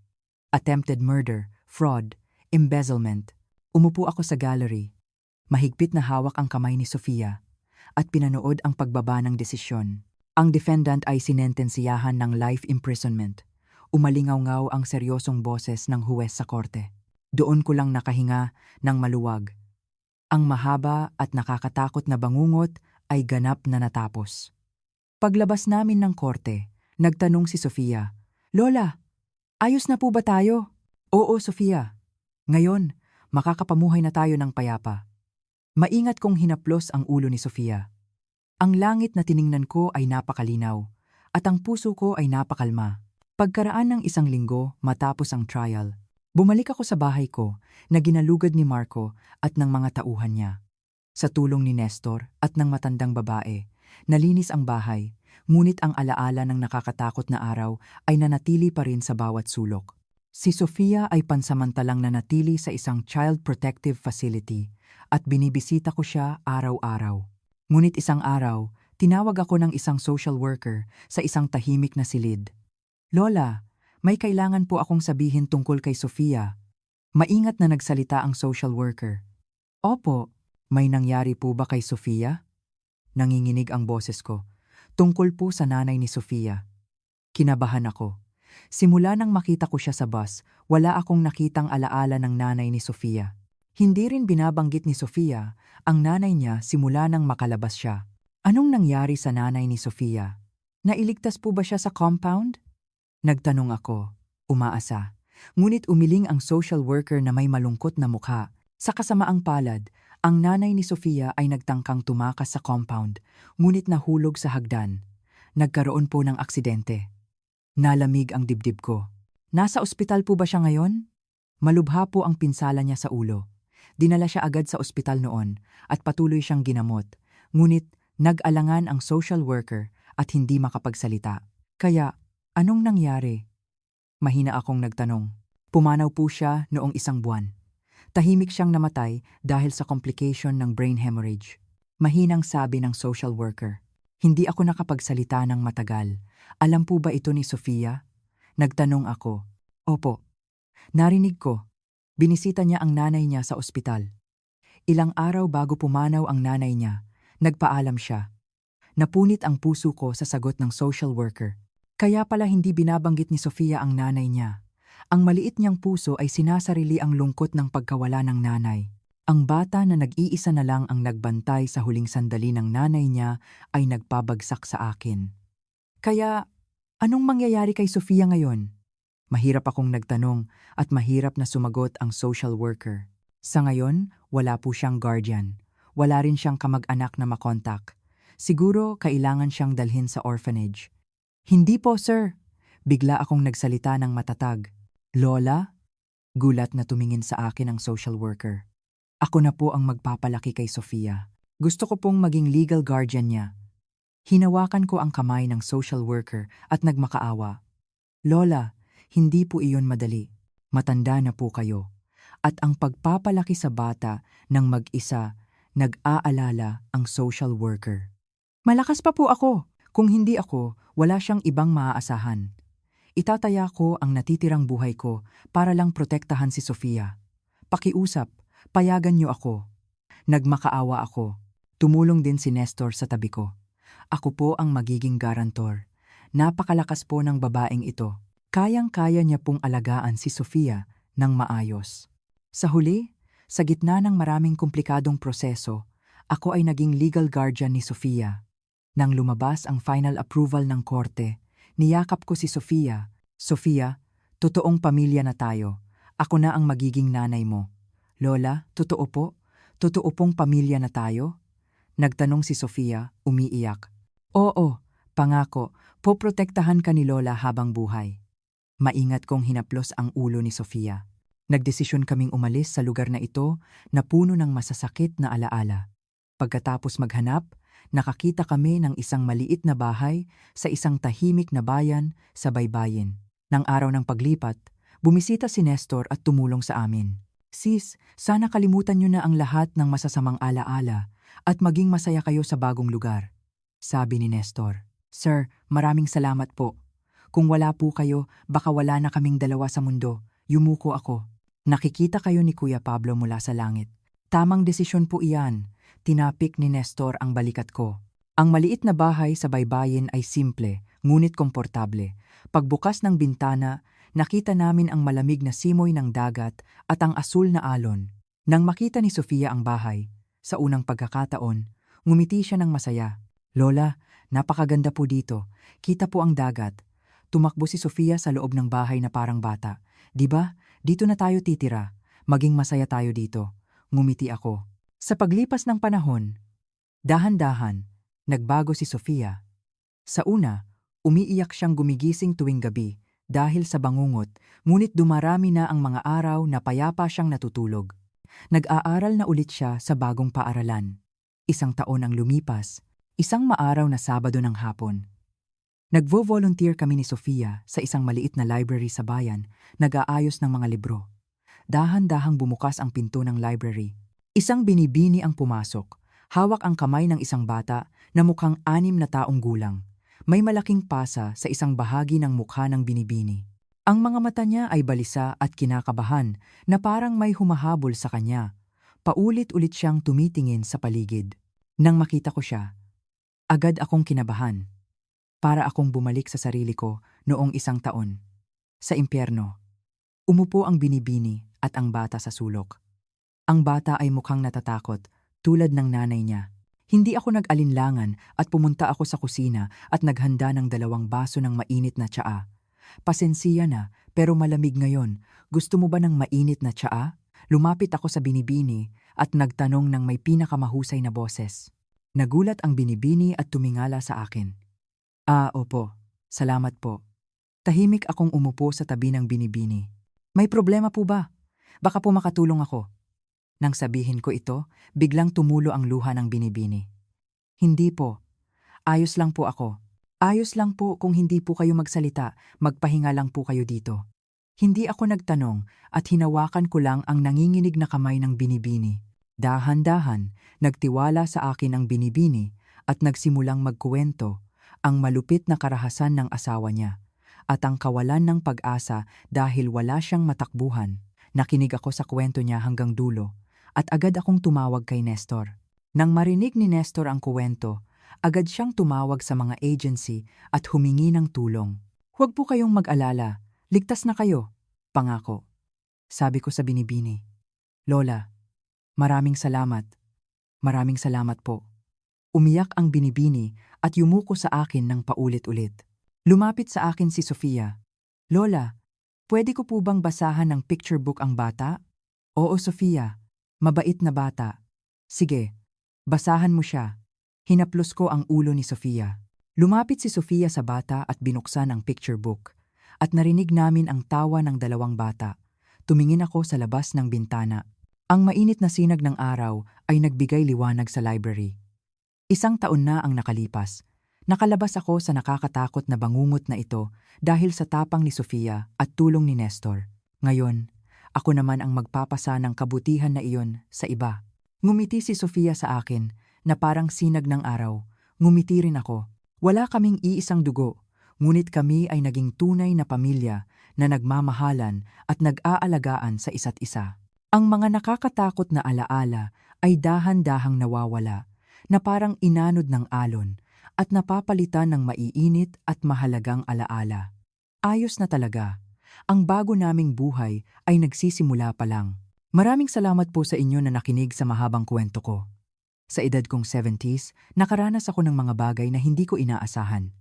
attempted murder, fraud, embezzlement. Umupo ako sa gallery. Mahigpit na hawak ang kamay ni Sofia at pinanood ang pagbaba ng desisyon. Ang defendant ay sinentensiyahan ng life imprisonment. Umalingaw-ngaw ang seryosong boses ng huwes sa korte. Doon ko lang nakahinga ng maluwag. Ang mahaba at nakakatakot na bangungot ay ganap na natapos. Paglabas namin ng korte, nagtanong si Sofia, Lola, ayos na po ba tayo? Oo, Sofia. Ngayon, makakapamuhay na tayo ng payapa. Maingat kong hinaplos ang ulo ni Sofia. Ang langit na tiningnan ko ay napakalinaw, at ang puso ko ay napakalma. Pagkaraan ng isang linggo matapos ang trial, bumalik ako sa bahay ko na ginalugad ni Marco at ng mga tauhan niya. Sa tulong ni Nestor at ng matandang babae, nalinis ang bahay, ngunit ang alaala ng nakakatakot na araw ay nanatili pa rin sa bawat sulok. Si Sofia ay pansamantalang nanatili sa isang child protective facility at binibisita ko siya araw-araw. Ngunit isang araw, tinawag ako ng isang social worker sa isang tahimik na silid. Lola, may kailangan po akong sabihin tungkol kay Sofia. Maingat na nagsalita ang social worker. Opo, may nangyari po ba kay Sofia? Nanginginig ang boses ko. Tungkol po sa nanay ni Sofia. Kinabahan ako. Simula nang makita ko siya sa bus, wala akong nakitang alaala ng nanay ni Sofia. Hindi rin binabanggit ni Sofia ang nanay niya simula nang makalabas siya. Anong nangyari sa nanay ni Sofia? Nailigtas po ba siya sa compound? Nagtanong ako, umaasa. Ngunit umiling ang social worker na may malungkot na mukha. Sa kasamaang palad, ang nanay ni Sofia ay nagtangkang tumakas sa compound, ngunit nahulog sa hagdan. Nagkaroon po ng aksidente. Nalamig ang dibdib ko. Nasa ospital po ba siya ngayon? Malubha po ang pinsala niya sa ulo. Dinala siya agad sa ospital noon at patuloy siyang ginamot. Ngunit nag-alangan ang social worker at hindi makapagsalita. Kaya, anong nangyari? Mahina akong nagtanong. Pumanaw po siya noong 1 buwan. Tahimik siyang namatay dahil sa complication ng brain hemorrhage. Mahinang sabi ng social worker. Hindi ako nakapagsalita ng matagal. Alam po ba ito ni Sofia? Nagtanong ako. Opo. Narinig ko. Binisita niya ang nanay niya sa ospital. Ilang araw bago pumanaw ang nanay niya, nagpaalam siya. Napunit ang puso ko sa sagot ng social worker. Kaya pala hindi binabanggit ni Sofia ang nanay niya. Ang maliit niyang puso ay sinasarili ang lungkot ng pagkawala ng nanay. Ang bata na nag-iisa na lang ang nagbantay sa huling sandali ng nanay niya ay nagpabagsak sa akin. Kaya, anong mangyayari kay Sofia ngayon? Mahirap akong nagtanong at mahirap na sumagot ang social worker. Sa ngayon, wala po siyang guardian. Wala rin siyang kamag-anak na makontak. Siguro kailangan siyang dalhin sa orphanage. Hindi po, sir. Bigla akong nagsalita ng matatag. Lola? Gulat na tumingin sa akin ang social worker. Ako na po ang magpapalaki kay Sofia. Gusto ko pong maging legal guardian niya. Hinawakan ko ang kamay ng social worker at nagmakaawa. Lola, hindi po iyon madali. Matanda na po kayo. At ang pagpapalaki sa bata ng mag-isa, nag-aalala ang social worker. Malakas pa po ako. Kung hindi ako, wala siyang ibang maaasahan. Itataya ko ang natitirang buhay ko para lang protektahan si Sofia. Pakiusap, payagan niyo ako. Nagmakaawa ako. Tumulong din si Nestor sa tabi ko. Ako po ang magiging garantor. Napakalakas po ng babaeng ito. Kayang-kaya niya pong alagaan si Sofia ng maayos. Sa huli, sa gitna ng maraming komplikadong proseso, ako ay naging legal guardian ni Sofia. Nang lumabas ang final approval ng korte, niyakap ko si Sofia. Sofia, totoong pamilya na tayo. Ako na ang magiging nanay mo. Lola, totoo po? Totoo pong pamilya na tayo? Nagtanong si Sofia, umiiyak. Oo, pangako, poprotektahan ka ni Lola habang buhay. Maingat kong hinaplos ang ulo ni Sofia. Nagdesisyon kaming umalis sa lugar na ito na puno ng masasakit na alaala. Pagkatapos maghanap, nakakita kami ng isang maliit na bahay sa isang tahimik na bayan sa baybayin. Nang araw ng paglipat, bumisita si Nestor at tumulong sa amin. Sis, sana kalimutan niyo na ang lahat ng masasamang alaala at maging masaya kayo sa bagong lugar. Sabi ni Nestor. Sir, maraming salamat po. Kung wala po kayo, baka wala na kaming dalawa sa mundo. Yumuko ako. Nakikita kayo ni Kuya Pablo mula sa langit. Tamang desisyon po iyan. Tinapik ni Nestor ang balikat ko. Ang maliit na bahay sa baybayin ay simple, ngunit komportable. Pagbukas ng bintana, nakita namin ang malamig na simoy ng dagat at ang asul na alon. Nang makita ni Sofia ang bahay, sa unang pagkakataon, ngumiti siya ng masaya. Lola, napakaganda po dito. Kita po ang dagat. Tumakbo si Sofia sa loob ng bahay na parang bata. Diba? Dito na tayo titira. Maging masaya tayo dito. Ngumiti ako. Sa paglipas ng panahon, dahan-dahan, nagbago si Sofia. Sa una, umiiyak siyang gumigising tuwing gabi dahil sa bangungot, ngunit dumarami na ang mga araw na payapa siyang natutulog. Nag-aaral na ulit siya sa bagong paaralan. 1 taon ang lumipas, isang maaraw na Sabado ng hapon. Nagvo-volunteer kami ni Sofia sa isang maliit na library sa bayan, nag-aayos ng mga libro. Dahan-dahang bumukas ang pinto ng library. Isang binibini ang pumasok. Hawak ang kamay ng isang bata na mukhang 6 na taong gulang. May malaking pasa sa isang bahagi ng mukha ng binibini. Ang mga mata niya ay balisa at kinakabahan na parang may humahabol sa kanya. Paulit-ulit siyang tumitingin sa paligid. Nang makita ko siya, agad akong kinabahan. Para akong bumalik sa sarili ko noong 1 taon. Sa impyerno. Umupo ang binibini at ang bata sa sulok. Ang bata ay mukhang natatakot, tulad ng nanay niya. Hindi ako nag-alinlangan at pumunta ako sa kusina at naghanda ng 2 baso ng mainit na tsaa. Pasensiya na, pero malamig ngayon. Gusto mo ba ng mainit na tsaa? Lumapit ako sa binibini at nagtanong ng may pinakamahusay na boses. Nagulat ang binibini at tumingala sa akin. Opo. Salamat po. Tahimik akong umupo sa tabi ng binibini. May problema po ba? Baka po makatulong ako. Nang sabihin ko ito, biglang tumulo ang luha ng binibini. Hindi po. Ayos lang po ako. Ayos lang po kung hindi po kayo magsalita, magpahinga lang po kayo dito. Hindi ako nagtanong at hinawakan ko lang ang nanginginig na kamay ng binibini. Dahan-dahan, nagtiwala sa akin ang binibini at nagsimulang magkuwento ang malupit na karahasan ng asawa niya at ang kawalan ng pag-asa dahil wala siyang matakbuhan. Nakinig ako sa kwento niya hanggang dulo at agad akong tumawag kay Nestor. Nang marinig ni Nestor ang kuwento, agad siyang tumawag sa mga agency at humingi ng tulong. Huwag po kayong mag-alala, ligtas na kayo, pangako. Sabi ko sa binibini. Lola, maraming salamat. Maraming salamat po. Umiyak ang binibini at yumuko sa akin ng paulit-ulit. Lumapit sa akin si Sofia. Lola, pwede ko po bang basahan ng picture book ang bata? Oo, Sofia. Mabait na bata. Sige, basahan mo siya. Hinaplos ko ang ulo ni Sofia. Lumapit si Sofia sa bata at binuksan ang picture book. At narinig namin ang tawa ng dalawang bata. Tumingin ako sa labas ng bintana. Ang mainit na sinag ng araw ay nagbigay liwanag sa library. 1 taon na ang nakalipas. Nakalabas ako sa nakakatakot na bangungot na ito dahil sa tapang ni Sofia at tulong ni Nestor. Ngayon, ako naman ang magpapasa ng kabutihan na iyon sa iba. Ngumiti si Sofia sa akin na parang sinag ng araw. Ngumiti rin ako. Wala kaming iisang dugo, ngunit kami ay naging tunay na pamilya na nagmamahalan at nag-aalagaan sa isa't isa. Ang mga nakakatakot na alaala ay dahan-dahang nawawala na parang inanod ng alon at napapalitan ng maiinit at mahalagang alaala. Ayos na talaga. Ang bago naming buhay ay nagsisimula pa lang. Maraming salamat po sa inyo na nakinig sa mahabang kwento ko. Sa edad kong 70s, nakaranas ako ng mga bagay na hindi ko inaasahan.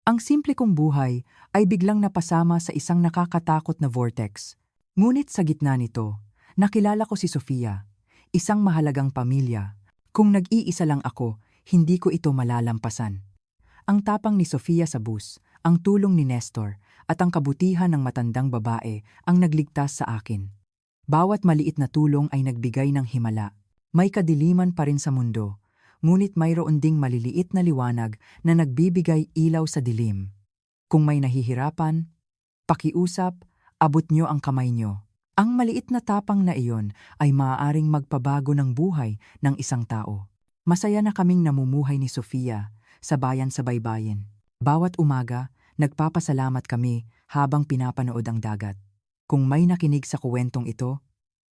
Ang simple kong buhay ay biglang napasama sa isang nakakatakot na vortex. Ngunit sa gitna nito, nakilala ko si Sofia, isang mahalagang pamilya. Kung nag-iisa lang ako, hindi ko ito malalampasan. Ang tapang ni Sofia sa bus, ang tulong ni Nestor, at ang kabutihan ng matandang babae ang nagligtas sa akin. Bawat maliit na tulong ay nagbigay ng himala. May kadiliman pa rin sa mundo, ngunit mayroon ding maliliit na liwanag na nagbibigay ilaw sa dilim. Kung may nahihirapan, pakiusap, abot nyo ang kamay nyo. Ang maliit na tapang na iyon ay maaaring magpabago ng buhay ng isang tao. Masaya na kaming namumuhay ni Sofia sa bayan sa baybayin. Bawat umaga, nagpapasalamat kami habang pinapanood ang dagat. Kung may nakinig sa kuwentong ito,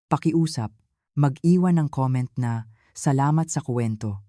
pakiusap, mag-iwan ng comment na salamat sa kuwento.